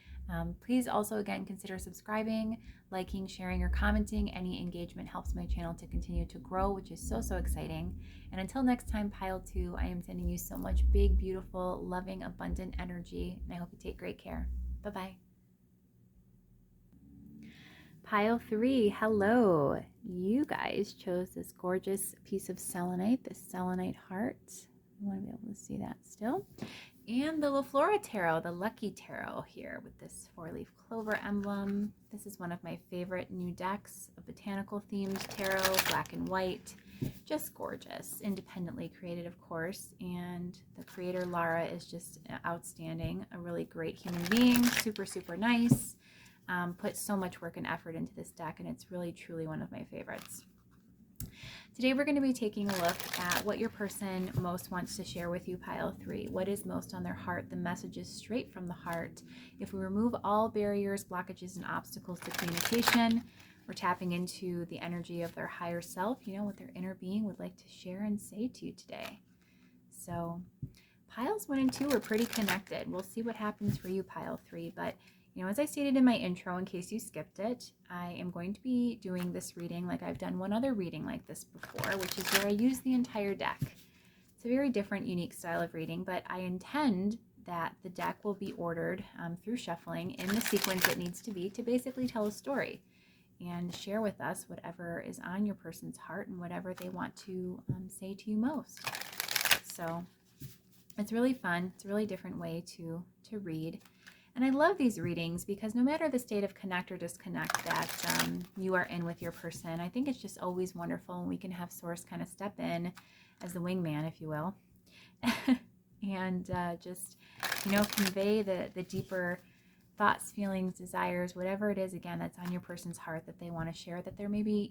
Please also, again, consider subscribing, liking, sharing, or commenting. Any engagement helps my channel to continue to grow, which is so exciting. And until next time, Pile 2, I am sending you so much big, beautiful, loving, abundant energy, and I hope you take great care. Bye-bye. Pile 3, hello. You guys chose this gorgeous piece of selenite, this selenite heart. I want to be able to see that still. And the Flora tarot, the lucky tarot here with this 4-leaf clover emblem. This is one of my favorite new decks, a botanical themed tarot, black and white. Just gorgeous, independently created, of course. And the creator, Lara, is just outstanding, a really great human being, super nice. Put so much work and effort into this deck, and it's really truly one of my favorites. Today we're going to be taking a look at what your person most wants to share with you, Pile 3. What is most on their heart? The messages straight from the heart. If we remove all barriers, blockages, and obstacles to communication, we're tapping into the energy of their higher self, you know, what their inner being would like to share and say to you today. So piles 1 and 2 are pretty connected. We'll see what happens for you, pile 3. But, as I stated in my intro, in case you skipped it, I am going to be doing this reading like I've done one other reading like this before, which is where I use the entire deck. It's a very different, unique style of reading, but I intend that the deck will be ordered through shuffling in the sequence it needs to be to basically tell a story and share with us whatever is on your person's heart and whatever they want to say to you most. So it's really fun. It's a really different way to read. And I love these readings because no matter the state of connect or disconnect that you are in with your person, I think it's just always wonderful when we can have Source kind of step in as the wingman, if you will, and just, convey the deeper thoughts, feelings, desires, whatever it is, again, that's on your person's heart that they want to share, that they're maybe,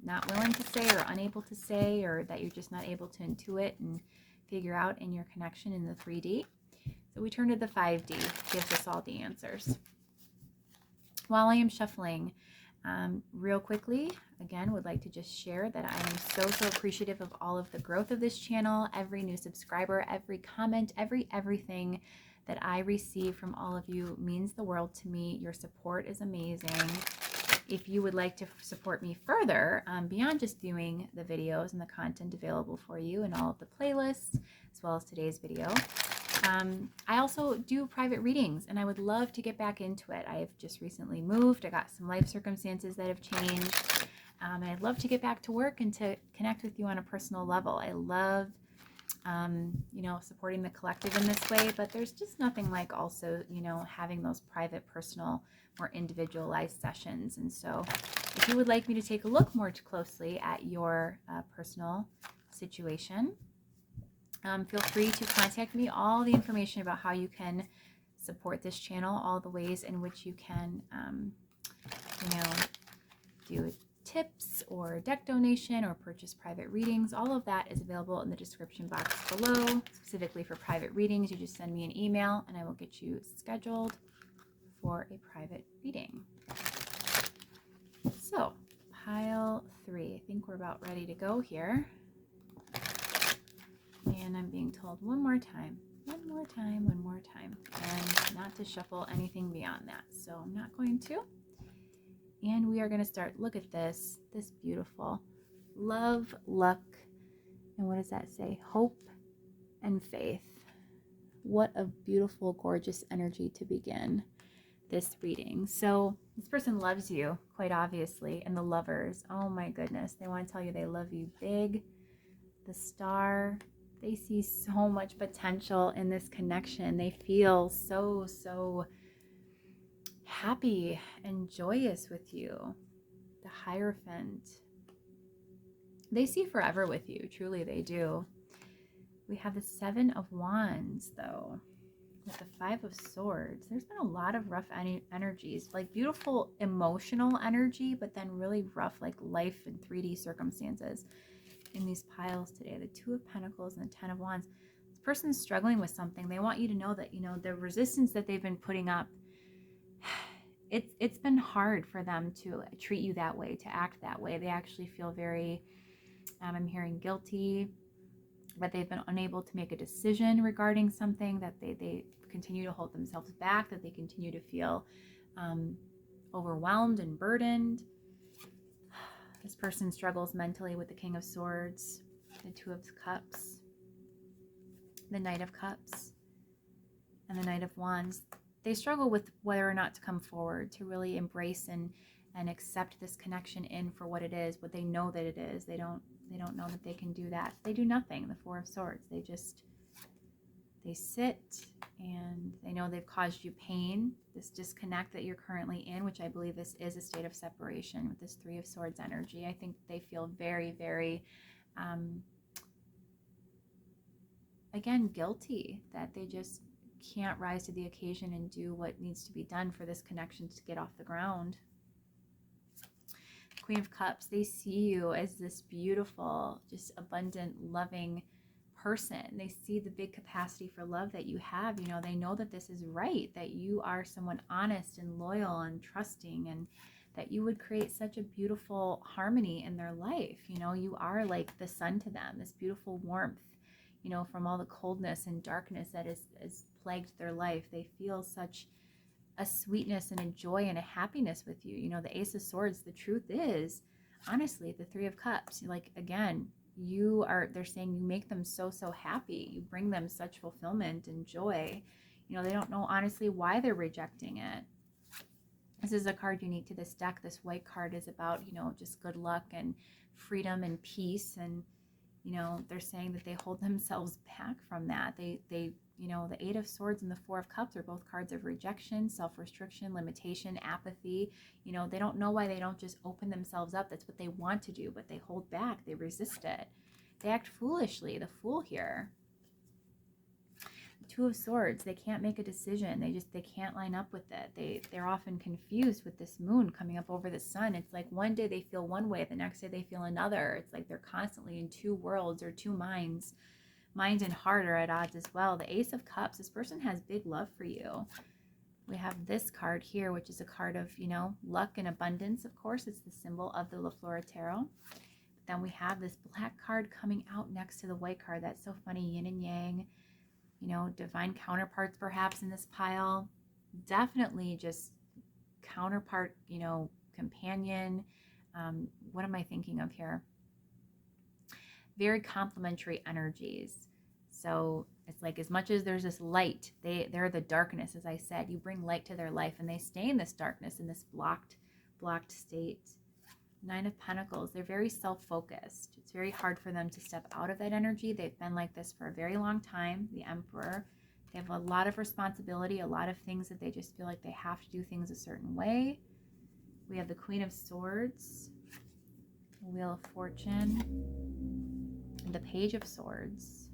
not willing to say or unable to say, or that you're just not able to intuit and figure out in your connection in the 3D. So we turn to the 5D, gives us all the answers. While I am shuffling, real quickly, again, would like to just share that I am so appreciative of all of the growth of this channel, every new subscriber, every comment, everything that I receive from all of you means the world to me. Your support is amazing. If you would like to support me further, beyond just viewing the videos and the content available for you and all of the playlists, as well as today's video, I also do private readings, and I would love to get back into it. I've just recently moved. I got some life circumstances that have changed, and I'd love to get back to work and to connect with you on a personal level. I love supporting the collective in this way, but there's just nothing like also, having those private, personal, more individualized sessions. And so if you would like me to take a look more closely at your personal situation, feel free to contact me. All the information about how you can support this channel, all the ways in which you can, do tips or deck donation or purchase private readings, all of that is available in the description box below. Specifically for private readings, you just send me an email and I will get you scheduled for a private reading. So, pile 3. I think we're about ready to go here. And I'm being told one more time, and not to shuffle anything beyond that. So I'm not going to. And we are going to start. Look at this beautiful love, luck, and what does that say? Hope and faith. What a beautiful, gorgeous energy to begin this reading. So this person loves you, quite obviously, and the lovers, oh my goodness, they want to tell you they love you big. The Star, they see so much potential in this connection. They feel so happy and joyous with you. The Hierophant, they see forever with you. Truly they do. We have the 7 of Wands, though, with the 5 of Swords. There's been a lot of rough energies, like beautiful emotional energy, but then really rough, like life and 3D circumstances in these piles today. The 2 of Pentacles and the 10 of Wands. This person's struggling with something. They want you to know that, the resistance that they've been putting up, it's been hard for them to treat you that way, to act that way. They actually feel very, I'm hearing guilty, but they've been unable to make a decision regarding something, that they continue to hold themselves back, that they continue to feel overwhelmed and burdened. This person struggles mentally with the King of Swords, the 2 of Cups, the Knight of Cups, and the Knight of Wands. They struggle with whether or not to come forward, to really embrace and accept this connection in for what it is, what they know that it is. They don't know that they can do that. They do nothing. The 4 of Swords. They sit and they know they've caused you pain. This disconnect that you're currently in, which I believe this is a state of separation with this 3 of Swords energy. I think they feel very, very, again, guilty that they just can't rise to the occasion and do what needs to be done for this connection to get off the ground. Queen of Cups, they see you as this beautiful, just abundant, loving person. They see the big capacity for love that you have. They know that this is right, that you are someone honest and loyal and trusting, and that you would create such a beautiful harmony in their life. You are like the sun to them, this beautiful warmth. you know, from all the coldness and darkness that has plagued their life. They feel such a sweetness and a joy and a happiness with you. You know, the Ace of Swords, the truth is, honestly, the Three of Cups, like, again, they're saying you make them so, so happy. You bring them such fulfillment and joy. You know, they don't know honestly why they're rejecting it. This is a card unique to this deck. This white card is about, you know, just good luck and freedom and peace. And, you know, they're saying that they hold themselves back from that. They, you know, the Eight of Swords and the Four of Cups are both cards of rejection, self-restriction, limitation, apathy. You know, they don't know why they don't just open themselves up. That's what they want to do, but they hold back. They resist it. They act foolishly, the Fool here. Two of Swords, they can't make a decision. They can't line up with it. They're often confused with this moon coming up over the sun. It's like one day they feel one way, the next day they feel another. It's like they're constantly in two worlds or two minds. Mind and heart are at odds as well. The Ace of Cups, this person has big love for you. We have this card here, which is a card of, you know, luck and abundance. Of course, it's the symbol of the Flora Tarot. But then we have this black card coming out next to the white card. That's so funny, yin and yang. You know, divine counterparts perhaps in this pile. Definitely just counterpart, you know, companion. What am I thinking of here? Very complementary energies. So it's like, as much as there's this light, they're the darkness, as I said. You bring light to their life and they stay in this darkness, in this blocked state. Nine of Pentacles, they're very self-focused. It's very hard for them to step out of that energy. They've been like this for a very long time. The Emperor, they have a lot of responsibility, a lot of things that they just feel like they have to do things a certain way. We have the Queen of Swords, the Wheel of Fortune, and the Page of Swords,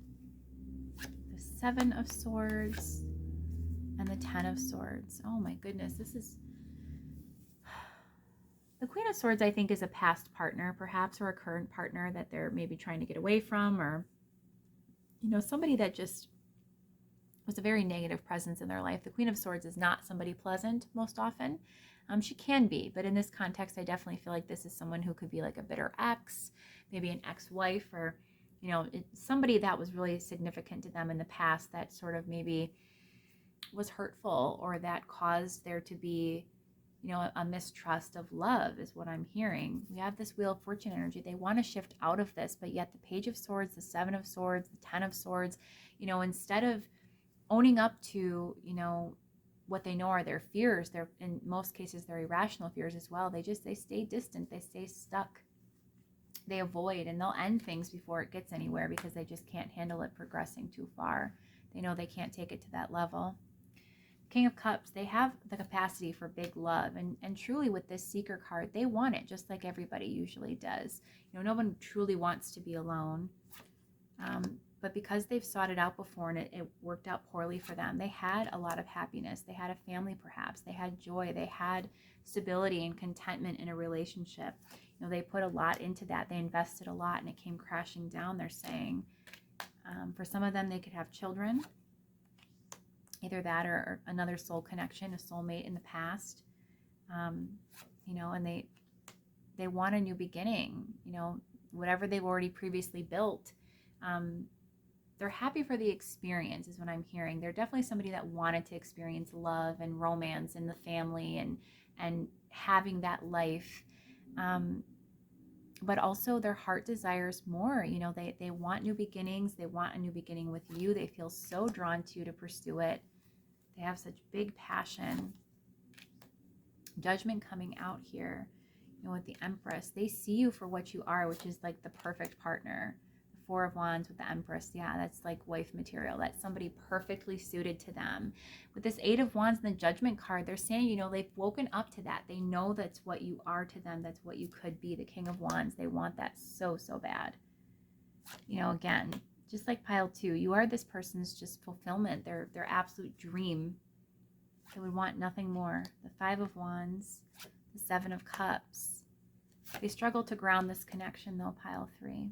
the Seven of Swords, and the Ten of Swords. Oh my goodness, this is... The Queen of Swords, I think, is a past partner, perhaps, or a current partner that they're maybe trying to get away from, or, you know, somebody that just was a very negative presence in their life. The Queen of Swords is not somebody pleasant most often. She can be, but in this context, I definitely feel like this is someone who could be like a bitter ex, maybe an ex-wife, or, you know, somebody that was really significant to them in the past that sort of maybe was hurtful, or that caused there to be, you know, a mistrust of love is what I'm hearing. We have this Wheel of Fortune energy. They want to shift out of this, but yet the Page of Swords, the Seven of Swords, the Ten of Swords, you know, instead of owning up to, you know, what they know are their fears, they're, in most cases, they're irrational fears as well. They stay distant. They stay stuck. They avoid, and they'll end things before it gets anywhere because they just can't handle it progressing too far. They know they can't take it to that level. King of Cups, they have the capacity for big love, and truly with this Seeker card, they want it just like everybody usually does. You know, no one truly wants to be alone, but because they've sought it out before and it worked out poorly for them, they had a lot of happiness. They had a family, perhaps. They had joy. They had stability and contentment in a relationship. You know, they put a lot into that. They invested a lot, and it came crashing down, they're saying. For some of them, they could have children. Either that or another soul connection, a soulmate in the past, you know, and they want a new beginning, you know, whatever they've already previously built. They're happy for the experience is what I'm hearing. They're definitely somebody that wanted to experience love and romance and the family and having that life. But also their heart desires more. You know, they want new beginnings. They want a new beginning with you. They feel so drawn to you to pursue it. They have such big passion. Judgment coming out here, you know, with the Empress. They see you for what you are, which is like the perfect partner. The Four of Wands with the Empress. Yeah, that's like wife material. That's somebody perfectly suited to them. With this Eight of Wands and the Judgment card, they're saying, you know, they've woken up to that. They know that's what you are to them. That's what you could be. The King of Wands, they want that so, so bad. You know, again, just like pile 2, you are this person's just fulfillment, their absolute dream. They would want nothing more. The Five of Wands, the Seven of Cups. They struggle to ground this connection though, pile 3.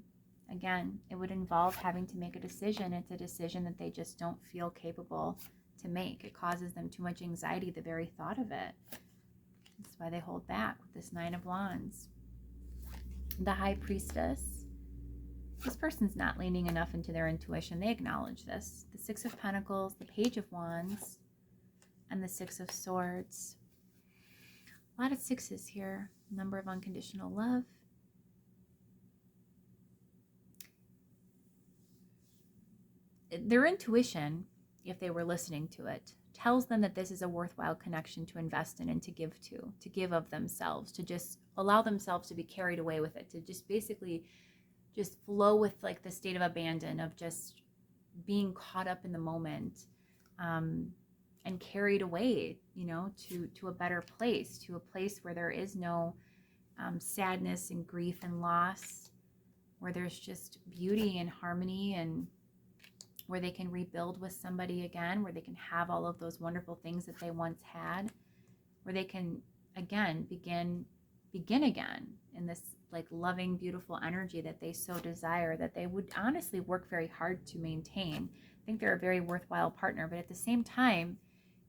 Again, it would involve having to make a decision. It's a decision that they just don't feel capable to make. It causes them too much anxiety, the very thought of it. That's why they hold back with this Nine of Wands. The High Priestess. This person's not leaning enough into their intuition. They acknowledge this. The Six of Pentacles, the Page of Wands, and the Six of Swords. A lot of sixes here. Number of unconditional love. Their intuition, if they were listening to it, tells them that this is a worthwhile connection to invest in and to give of themselves, to just allow themselves to be carried away with it, to just basically just flow with like the state of abandon, of just being caught up in the moment, and carried away, you know, to a better place, to a place where there is no sadness and grief and loss, where there's just beauty and harmony, and where they can rebuild with somebody again, where they can have all of those wonderful things that they once had, where they can again begin again in this like loving, beautiful energy that they so desire, that they would honestly work very hard to maintain. I think they're a very worthwhile partner, but at the same time,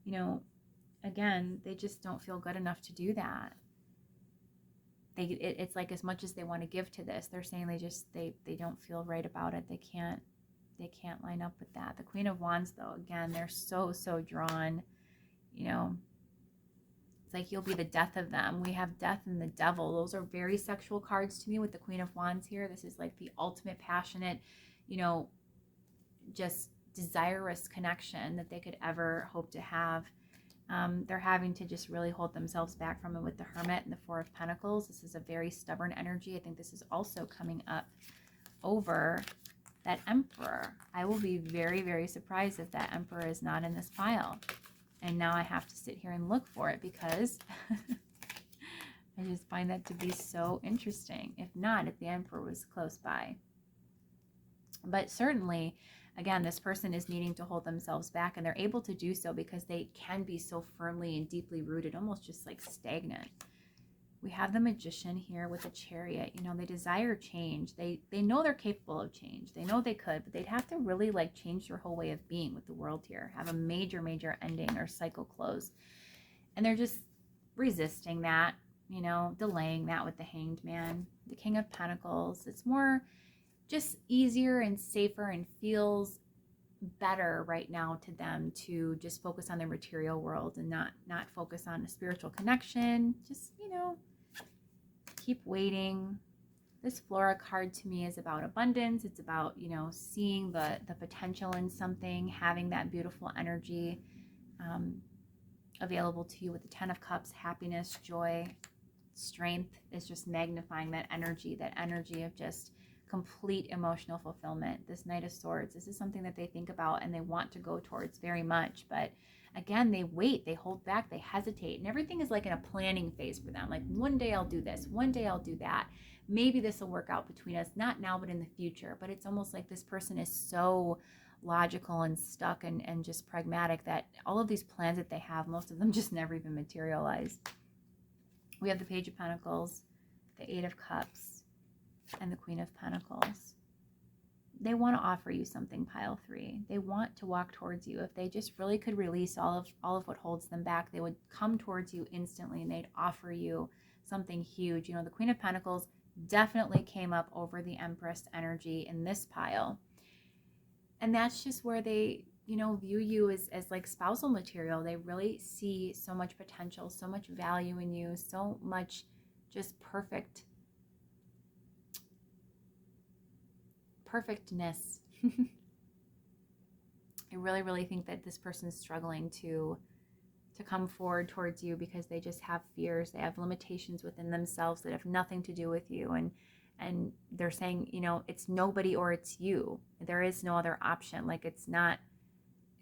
you know, again, they just don't feel good enough to do that. It's like, as much as they want to give to this, they're saying they don't feel right about it. They can't line up with that. The Queen of Wands, though, again, they're so drawn, you know. It's like you'll be the death of them. We have death and the devil. Those are very sexual cards to me with the Queen of Wands here. This is like the ultimate passionate, you know, just desirous connection that they could ever hope to have. They're having to just really hold themselves back from it with the Hermit and the Four of Pentacles. This is a very stubborn energy. I think this is also coming up over that Emperor. I will be very surprised if that Emperor is not in this pile. And now I have to sit here and look for it, because I just find that to be so interesting. If not, if the Emperor was close by. But certainly, again, this person is needing to hold themselves back, and they're able to do so because they can be so firmly and deeply rooted, almost just like stagnant. We have the Magician here with the Chariot. You know, they desire change. They know they're capable of change. They know they could, but they'd have to really like change their whole way of being with the world here. Have a major ending or cycle close. And they're just resisting that, you know, delaying that with the Hanged Man. The King of Pentacles. It's more just easier and safer and feels better right now to them to just focus on their material world and not focus on a spiritual connection. Just, you know, keep waiting. This Flora card to me is about abundance. It's about, you know, seeing the potential in something, having that beautiful energy available to you with the Ten of Cups. Happiness, joy, strength is just magnifying that energy of just complete emotional fulfillment. This Knight of Swords, this is something that they think about and they want to go towards very much, but again, they wait, they hold back, they hesitate, and everything is like in a planning phase for them. Like, one day I'll do this, one day I'll do that. Maybe this will work out between us, not now, but in the future. But it's almost like this person is so logical and stuck and just pragmatic that all of these plans that they have, most of them just never even materialize. We have the Page of Pentacles, the Eight of Cups, and the Queen of Pentacles. They want to offer you something, pile 3. They want to walk towards you. If they just really could release all of what holds them back, they would come towards you instantly and they'd offer you something huge. You know, the Queen of Pentacles definitely came up over the Empress energy in this pile. And that's just where they, you know, view you as like spousal material. They really see so much potential, so much value in you, so much just perfectness. I really think that this person's struggling to come forward towards you because they just have fears. They have limitations within themselves that have nothing to do with you. And they're saying, you know, it's nobody or it's you. There is no other option. Like, it's not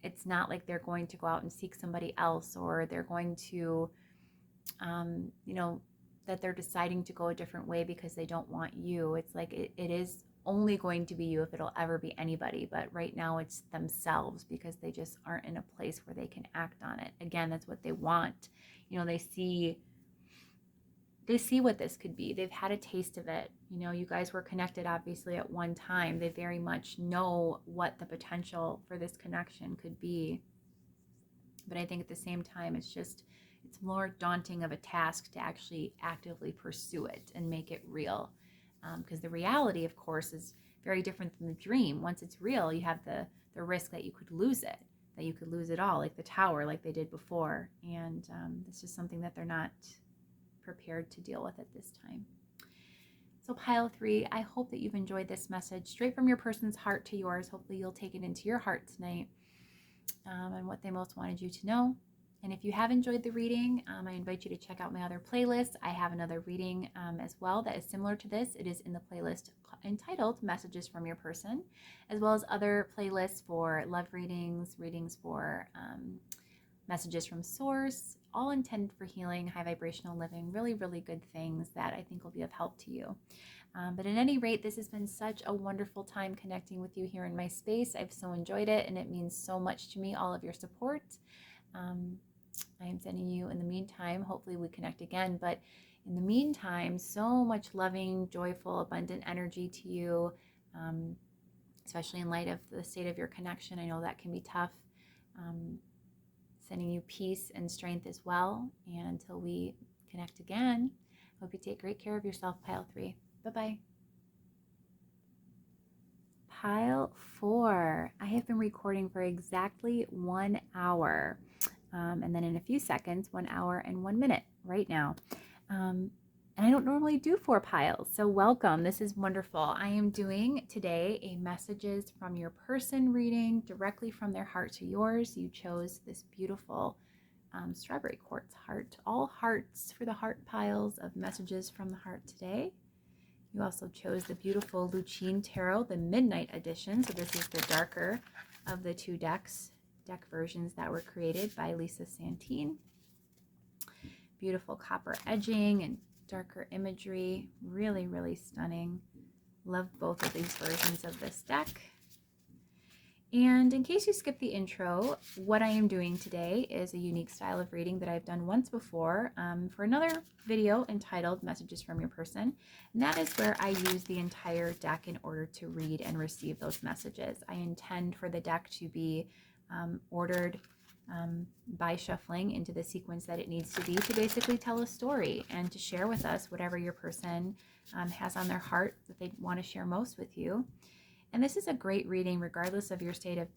like they're going to go out and seek somebody else, or they're going to, you know, that they're deciding to go a different way because they don't want you. It's like it is only going to be you if it'll ever be anybody. But right now it's themselves because they just aren't in a place where they can act on it. Again, that's what they want. You know, they see what this could be. They've had a taste of it. You know, you guys were connected obviously at one time. They very much know what the potential for this connection could be. But I think at the same time, it's more daunting of a task to actually actively pursue it and make it real. Because the reality, of course, is very different than the dream. Once it's real, you have the risk that you could lose it, that you could lose it all, like the tower, like they did before. And it's just something that they're not prepared to deal with at this time. So pile 3, I hope that you've enjoyed this message straight from your person's heart to yours. Hopefully you'll take it into your heart tonight, and what they most wanted you to know. And if you have enjoyed the reading, I invite you to check out my other playlist. I have another reading as well that is similar to this. It is in the playlist entitled Messages from Your Person, as well as other playlists for love readings, readings for messages from Source, all intended for healing, high vibrational living, really, really good things that I think will be of help to you. But at any rate, this has been such a wonderful time connecting with you here in my space. I've so enjoyed it, and it means so much to me, all of your support. I am sending you, in the meantime, hopefully we connect again, but in the meantime, so much loving, joyful, abundant energy to you, especially in light of the state of your connection. I know that can be tough. Sending you peace and strength as well. And until we connect again, I hope you take great care of yourself, pile 3. Bye-bye. Pile 4. I have been recording for exactly 1 hour. And then in a few seconds, 1 hour and 1 minute right now. And I don't normally do 4 piles, so welcome. This is wonderful. I am doing today a messages from your person reading directly from their heart to yours. You chose this beautiful strawberry quartz heart. All hearts for the heart piles of messages from the heart today. You also chose the beautiful Lucine Tarot, the Midnight Edition. So this is the darker of the 2 deck versions that were created by Lisa Santine. Beautiful copper edging and darker imagery. Really, really stunning. Love both of these versions of this deck. And in case you skipped the intro, what I am doing today is a unique style of reading that I've done once before for another video entitled Messages from Your Person. And that is where I use the entire deck in order to read and receive those messages. I intend for the deck to be ordered by shuffling into the sequence that it needs to be to basically tell a story and to share with us whatever your person has on their heart that they want to share most with you. And this is a great reading regardless of your state of,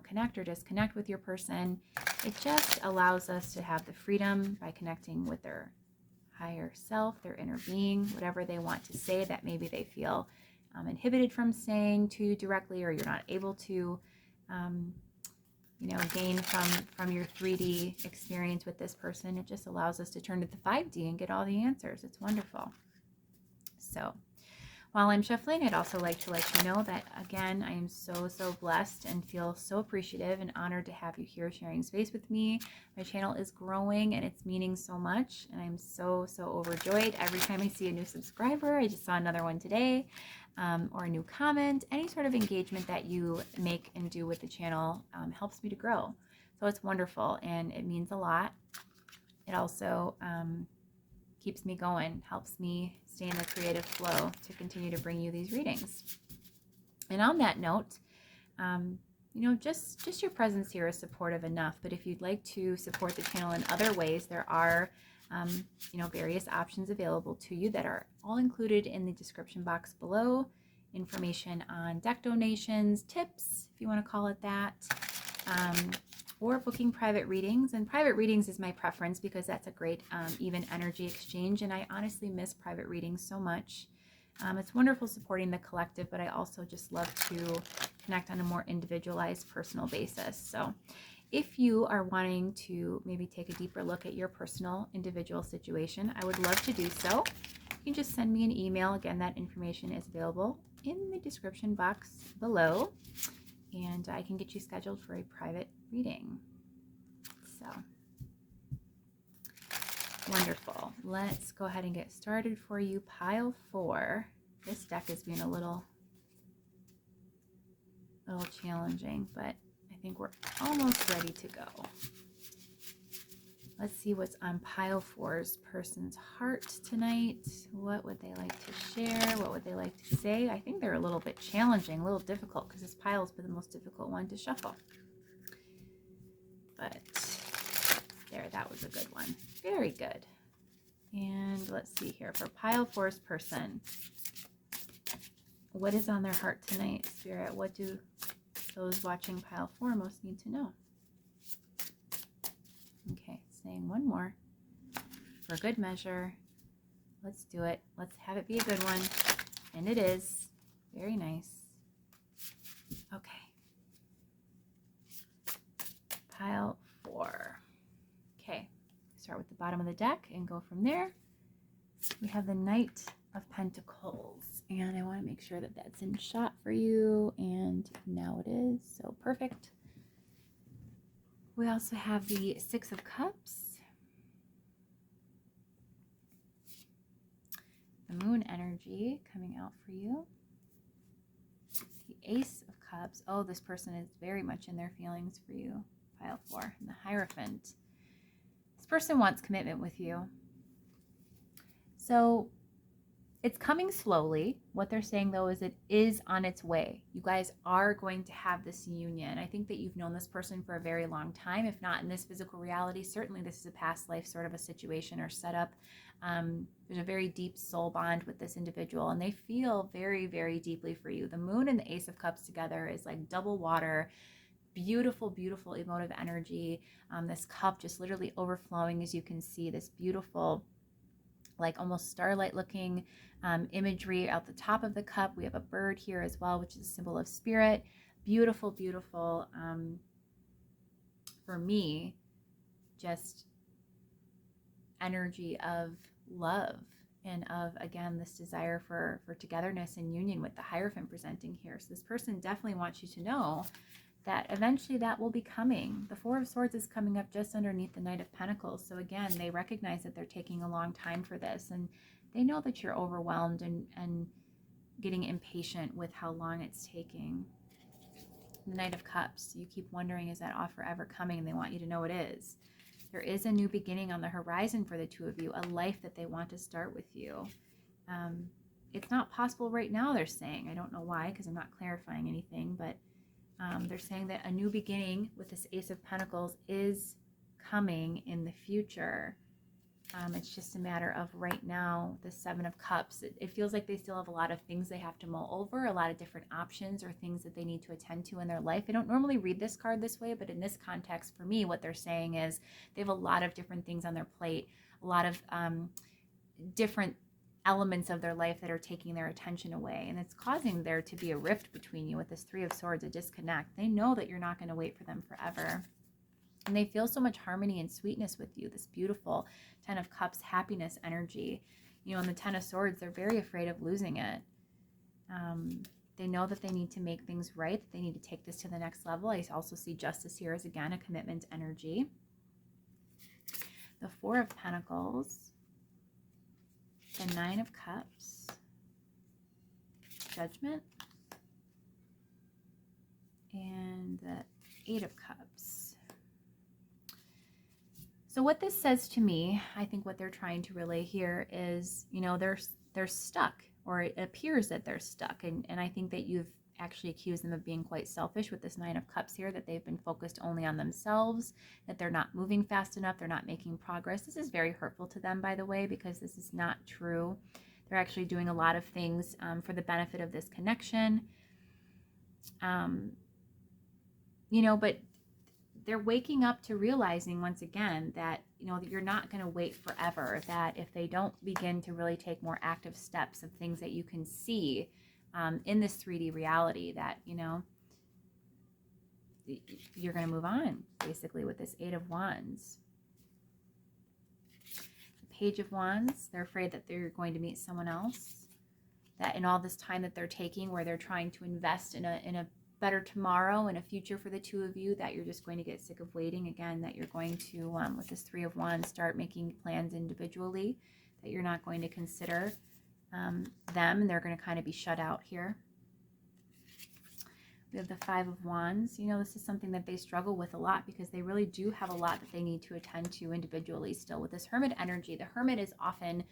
connect or disconnect with your person. It just allows us to have the freedom by connecting with their higher self, their inner being, whatever they want to say that maybe they feel inhibited from saying to you directly, or you're not able to gain from your 3D experience with this person. It just allows us to turn to the 5D and get all the answers. It's wonderful. So while I'm shuffling, I'd also like to let you know that, again, I am so, so blessed and feel so appreciative and honored to have you here sharing space with me. My channel is growing and it's meaning so much, and I'm so, so overjoyed every time I see a new subscriber. I just saw another one today. Or a new comment. Any sort of engagement that you make and do with the channel helps me to grow. So it's wonderful and it means a lot. It also keeps me going, helps me stay in the creative flow to continue to bring you these readings. And on that note, just your presence here is supportive enough. But if you'd like to support the channel in other ways, there are various options available to you that are all included in the description box below. Information on deck donations, tips, if you want to call it that, or booking private readings. And private readings is my preference because that's a great even energy exchange, and I honestly miss private readings so much. It's wonderful supporting the collective, but I also just love to connect on a more individualized personal basis. So if you are wanting to maybe take a deeper look at your personal individual situation, I would love to do so. You can just send me an email. Again, that information is available in the description box below, and I can get you scheduled for a private reading. So wonderful. Let's go ahead and get started for you. Pile 4. This deck is being a little challenging, but I think we're almost ready to go. Let's see what's on pile 4's person's heart tonight. What would they like to share? What would they like to say? I think they're a little bit challenging, a little difficult, because this pile's been the most difficult one to shuffle. But there, that was a good one. Very good. And let's see here for pile 4's person. What is on their heart tonight, Spirit? What do those watching pile 4 most need to know? Okay, saying one more for good measure. Let's do it. Let's have it be a good one. And it is. Very nice. Okay. Pile 4. Okay. Start with the bottom of the deck and go from there. We have the Knight of Pentacles. And I want to make sure that that's in shot for you. And now it is. So perfect. We also have the 6 of Cups. The Moon energy coming out for you. The Ace of Cups. Oh, this person is very much in their feelings for you. Pile 4. And the Hierophant. This person wants commitment with you. So it's coming slowly. What they're saying, though, is it is on its way. You guys are going to have this union. I think that you've known this person for a very long time. If not in this physical reality, certainly this is a past life sort of a situation or setup. There's a very deep soul bond with this individual, and they feel very, very deeply for you. The Moon and the Ace of Cups together is like double water. Beautiful, beautiful emotive energy. This cup just literally overflowing, as you can see, this beautiful, like almost starlight looking imagery out the top of the cup. We have a bird here as well, which is a symbol of spirit. Beautiful, beautiful. For me, just energy of love and of, again, this desire for togetherness and union with the Hierophant presenting here. So this person definitely wants you to know that eventually that will be coming. The 4 of Swords is coming up just underneath the Knight of Pentacles. So again, they recognize that they're taking a long time for this, and they know that you're overwhelmed and getting impatient with how long it's taking. The Knight of Cups, you keep wondering, is that offer ever coming? And they want you to know it is. There is a new beginning on the horizon for the two of you, a life that they want to start with you. It's not possible right now, they're saying. I don't know why, because I'm not clarifying anything, but they're saying that a new beginning with this Ace of Pentacles is coming in the future. It's just a matter of right now, the 7 of Cups. It feels like they still have a lot of things they have to mull over, a lot of different options or things that they need to attend to in their life. I don't normally read this card this way, but in this context, for me, what they're saying is they have a lot of different things on their plate, a lot of different elements of their life that are taking their attention away, and it's causing there to be a rift between you with this 3 of Swords, a disconnect. They know that you're not going to wait for them forever, and they feel so much harmony and sweetness with you, this beautiful 10 of Cups happiness energy. You know, in the 10 of Swords, they're very afraid of losing it. They know that they need to make things right, that they need to take this to the next level. I also see Justice here as, again, a commitment energy. The 4 of Pentacles, the 9 of Cups, Judgment, and the 8 of Cups. So what this says to me, I think what they're trying to relay here is, you know, they're stuck, or it appears that they're stuck. And I think that you've actually accused them of being quite selfish with this 9 of Cups here, that they've been focused only on themselves, that they're not moving fast enough, they're not making progress. This is very hurtful to them, by the way, because this is not true. They're actually doing a lot of things for the benefit of this connection. You know, but they're waking up to realizing once again that, you know, that you're not going to wait forever, that if they don't begin to really take more active steps of things that you can see in this 3D reality, that, you know, you're going to move on, basically, with this 8 of Wands. The Page of Wands, they're afraid that they're going to meet someone else, that in all this time that they're taking, where they're trying to invest in a better tomorrow and a future for the two of you, that you're just going to get sick of waiting. Again, that you're going to, with this 3 of Wands, start making plans individually, that you're not going to consider them, and they're going to kind of be shut out here. We have the 5 of Wands. You know, this is something that they struggle with a lot, because they really do have a lot that they need to attend to individually still. With this Hermit energy, the Hermit is often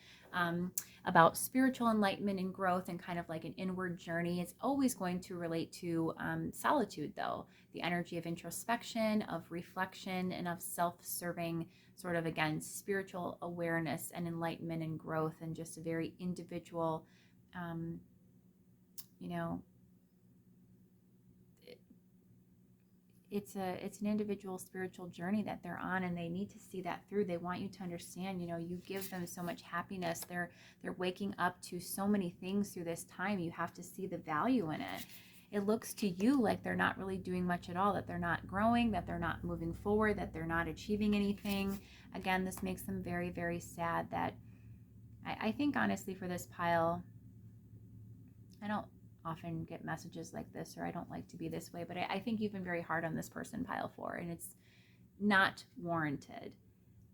about spiritual enlightenment and growth, and kind of like an inward journey. It's always going to relate to solitude, though. The energy of introspection, of reflection, and of self-serving sort of, again, spiritual awareness and enlightenment and growth, and just a very individual you know, it's an individual spiritual journey that they're on, and they need to see that through. They want you to understand, you know, you give them so much happiness. They're waking up to so many things through this time. You have to see the value in it. It looks to you like they're not really doing much at all, that they're not growing, that they're not moving forward, that they're not achieving anything. Again, this makes them very, very sad. That I think honestly for this pile, I don't often get messages like this, or I don't like to be this way, but I think you've been very hard on this person, pile 4, and it's not warranted.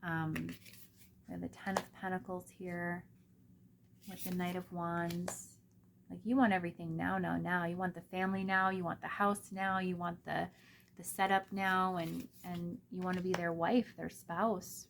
We have the 10 of Pentacles here with the Knight of Wands. Like, you want everything now, now, now. You want the family now. You want the house now. You want the setup now, and you want to be their wife, their spouse.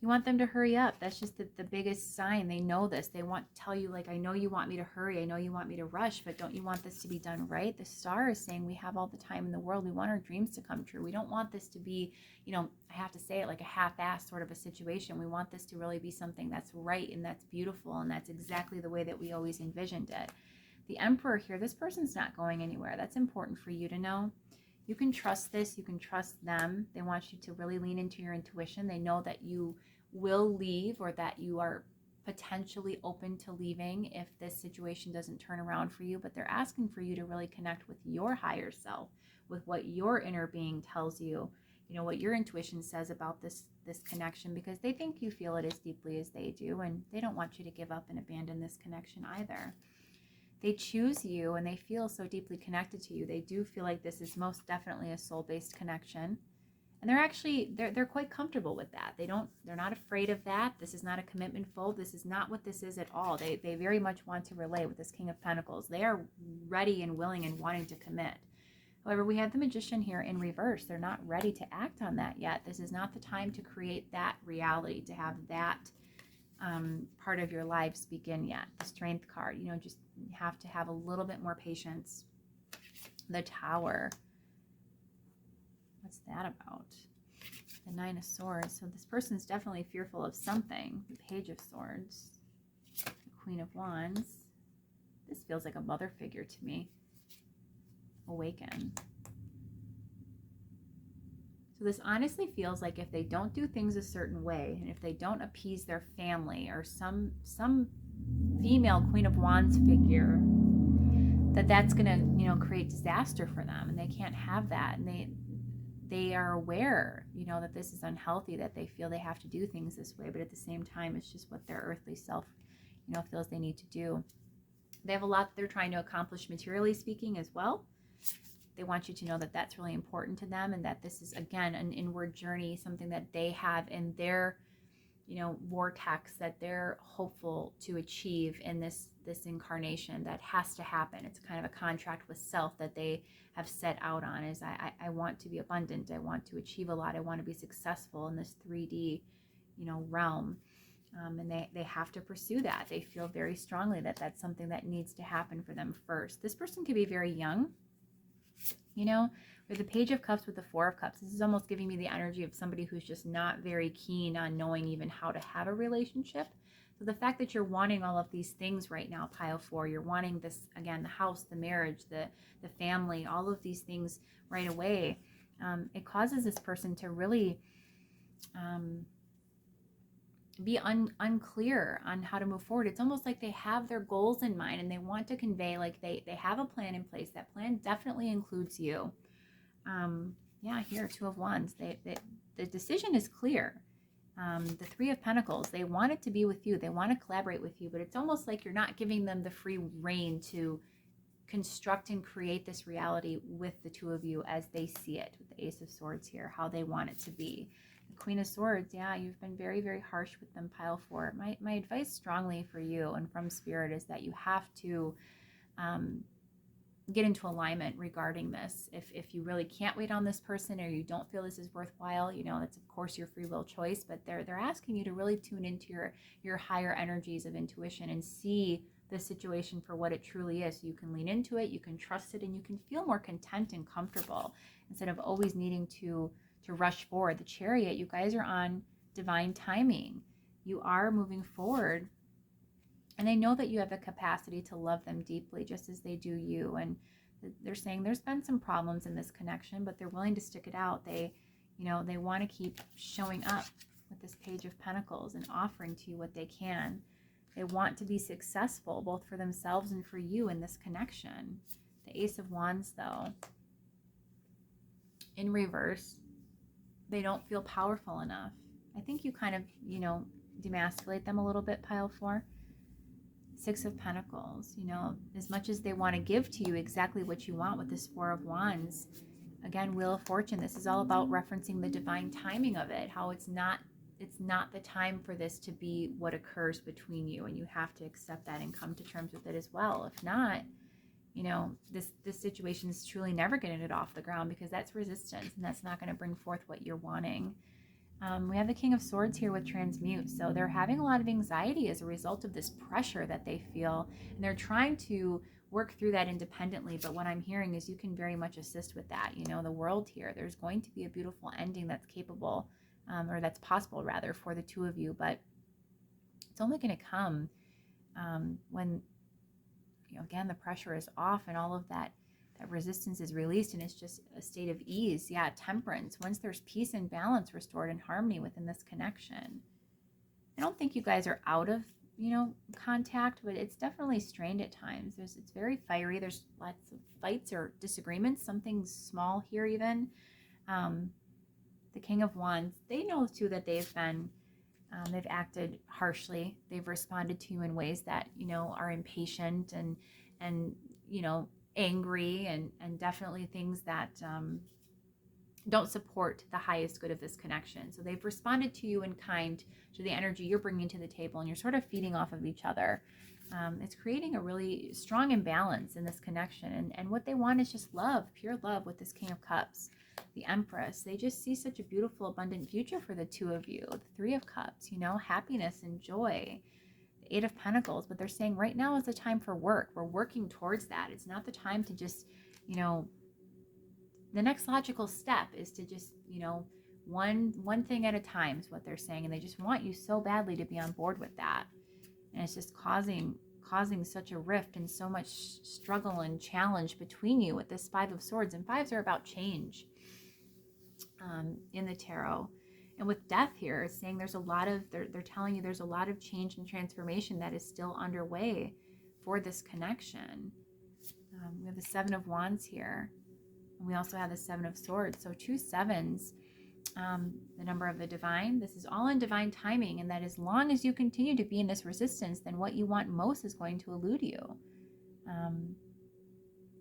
You want them to hurry up. That's just the biggest sign. They know this. They want to tell you, like, I know you want me to hurry. I know you want me to rush, but don't you want this to be done right? The star is saying we have all the time in the world. We want our dreams to come true. We don't want this to be, you know, I have to say it, like a half-assed sort of a situation. We want this to really be something that's right and that's beautiful, and that's exactly the way that we always envisioned it. The Emperor here, this person's not going anywhere. That's important for you to know. You can trust this. You can trust them. They want you to really lean into your intuition. They know that you will leave, or that you are potentially open to leaving if this situation doesn't turn around for you, but they're asking for you to really connect with your higher self, with what your inner being tells you, you know, what your intuition says about this connection, because they think you feel it as deeply as they do, and they don't want you to give up and abandon this connection either. They choose you, and they feel so deeply connected to you. They do feel like this is most definitely a soul-based connection. And they're actually, they're quite comfortable with that. They're not afraid of that. This is not a commitment phobe. This is not what this is at all. They very much want to relate with this King of Pentacles. They are ready and willing and wanting to commit. However, we have the Magician here in reverse. They're not ready to act on that yet. This is not the time to create that reality, to have that part of your lives begin yet. The Strength card, you know, just have to have a little bit more patience. The Tower. What's that about? The Nine of Swords. So this person's definitely fearful of something. The Page of Swords. The Queen of Wands. This feels like a mother figure to me. Awaken. So this honestly feels like if they don't do things a certain way, and if they don't appease their family or some female Queen of Wands figure, that's going to, you know, create disaster for them, and they can't have that. And they are aware, you know, that this is unhealthy, that they feel they have to do things this way, but at the same time, it's just what their earthly self, you know, feels they need to do. They have a lot they're trying to accomplish materially speaking as well. They want you to know that that's really important to them, and that this is, again, an inward journey, something that they have in their, you know, vortex that they're hopeful to achieve in this incarnation. That has to happen. It's kind of a contract with self that they have set out on, is I want to be abundant. I want to achieve a lot. I want to be successful in this 3D, you know, realm. And they have to pursue that. They feel very strongly that that's something that needs to happen for them first. This person could be very young. You know, with the Page of Cups with the Four of Cups, this is almost giving me the energy of somebody who's just not very keen on knowing even how to have a relationship. So the fact that you're wanting all of these things right now, pile 4, you're wanting this, again, the house, the marriage, the family, all of these things right away, it causes this person to really be unclear on how to move forward. It's almost like they have their goals in mind, and they want to convey, like they have a plan in place. That plan definitely includes you. Yeah, here, Two of Wands. The decision is clear. The Three of Pentacles, they want it to be with you. They want to collaborate with you, but it's almost like you're not giving them the free rein to construct and create this reality with the two of you as they see it, with the Ace of Swords here, how they want it to be. The Queen of Swords, yeah, you've been very, very harsh with them, pile 4. My advice strongly for you and from Spirit is that you have to get into alignment regarding this. If you really can't wait on this person, or you don't feel this is worthwhile, you know, that's of course your free will choice, but they're asking you to really tune into your higher energies of intuition and see the situation for what it truly is. So you can lean into it, you can trust it, and you can feel more content and comfortable instead of always needing to rush forward. The Chariot, you guys are on divine timing. You are moving forward And they know that you have the capacity to love them deeply, just as they do you. And they're saying there's been some problems in this connection, but they're willing to stick it out. They, they want to keep showing up with this Page of Pentacles and offering to you what they can. They want to be successful, both for themselves and for you in this connection. The Ace of Wands, though, in reverse, they don't feel powerful enough. I think you kind of, demasculate them a little bit, pile 4. Six of Pentacles, as much as they want to give to you exactly what you want with this Four of Wands, again, Wheel of Fortune, this is all about referencing the divine timing of it, how it's not the time for this to be what occurs between you, and you have to accept that and come to terms with it as well. If not, this situation is truly never going to get off the ground, because that's resistance, and that's not going to bring forth what you're wanting. We have the King of Swords here with transmute. So they're having a lot of anxiety as a result of this pressure that they feel. And they're trying to work through that independently. But what I'm hearing is you can very much assist with that. The world here, there's going to be a beautiful ending that's capable, or that's possible rather, for the two of you. But it's only going to come when, again, the pressure is off and all of that resistance is released, and it's just a state of ease. Yeah, temperance. Once there's peace and balance restored and harmony within this connection. I don't think you guys are out of, contact, but it's definitely strained at times. It's very fiery. There's lots of fights or disagreements, something small here even. The King of Wands, they know too that they've acted harshly. They've responded to you in ways that, are impatient and angry, and definitely things that don't support the highest good of this connection. So they've responded to you in kind to the energy you're bringing to the table, and you're sort of feeding off of each other. It's creating a really strong imbalance in this connection, and what they want is just love, pure love, with this King of Cups. The Empress, they just see such a beautiful, abundant future for the two of you. The Three of Cups, happiness and joy. Eight of Pentacles, but they're saying right now is the time for work. We're working towards that. It's not the time to just, the next logical step is to just, one thing at a time is what they're saying. And they just want you so badly to be on board with that. And it's just causing such a rift and so much struggle and challenge between you with this Five of Swords. And fives are about change in the tarot. And with Death here, it's saying there's a lot of, they're telling you there's a lot of change and transformation that is still underway for this connection. We have the Seven of Wands here. And we also have the Seven of Swords. So 2 sevens, the number of the divine. This is all in divine timing. And that as long as you continue to be in this resistance, then what you want most is going to elude you.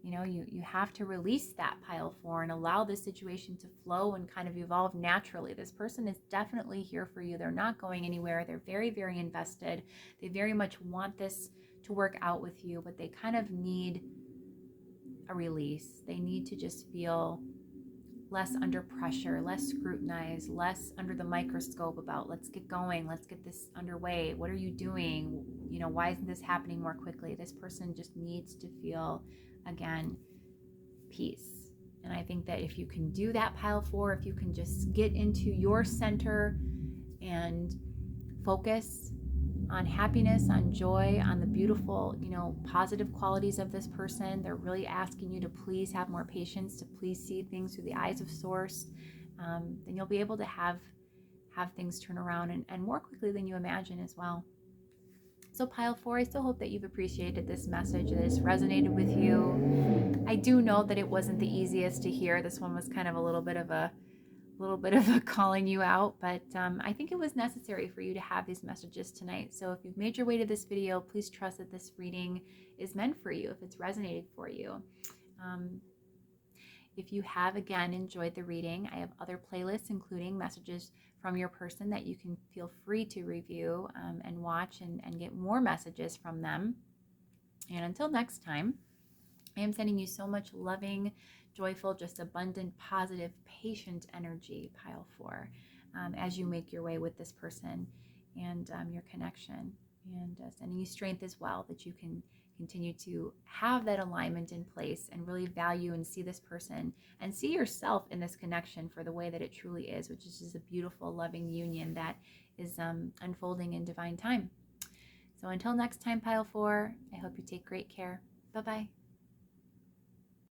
You have to release that, pile 4, and allow this situation to flow and kind of evolve naturally. This person is definitely here for you. They're not going anywhere. They're very, very invested. They very much want this to work out with you, but they kind of need a release. They need to just feel less under pressure, less scrutinized, less under the microscope about let's get going, let's get this underway. What are you doing? Why isn't this happening more quickly? This person just needs to feel, again, peace. And I think that if you can do that, pile 4, if you can just get into your center and focus on happiness, on joy, on the beautiful, positive qualities of this person. They're really asking you to please have more patience, to please see things through the eyes of Source. Then you'll be able to have things turn around and more quickly than you imagine as well. So pile 4, I still hope that you've appreciated this message, that it's resonated with you. I do know that it wasn't the easiest to hear. This one was kind of a little bit of a calling you out, but I think it was necessary for you to have these messages tonight. So if you've made your way to this video, please trust that this reading is meant for you, if it's resonated for you. If you have, again, enjoyed the reading, I have other playlists, including messages from your person, that you can feel free to review and watch and get more messages from them. And until next time, I am sending you so much loving, joyful, just abundant, positive, patient energy, pile 4, as you make your way with this person and your connection, and sending you strength as well, that you can continue to have that alignment in place and really value and see this person and see yourself in this connection for the way that it truly is, which is just a beautiful, loving union that is unfolding in divine time. So until next time, Pile 4, I hope you take great care. Bye-bye.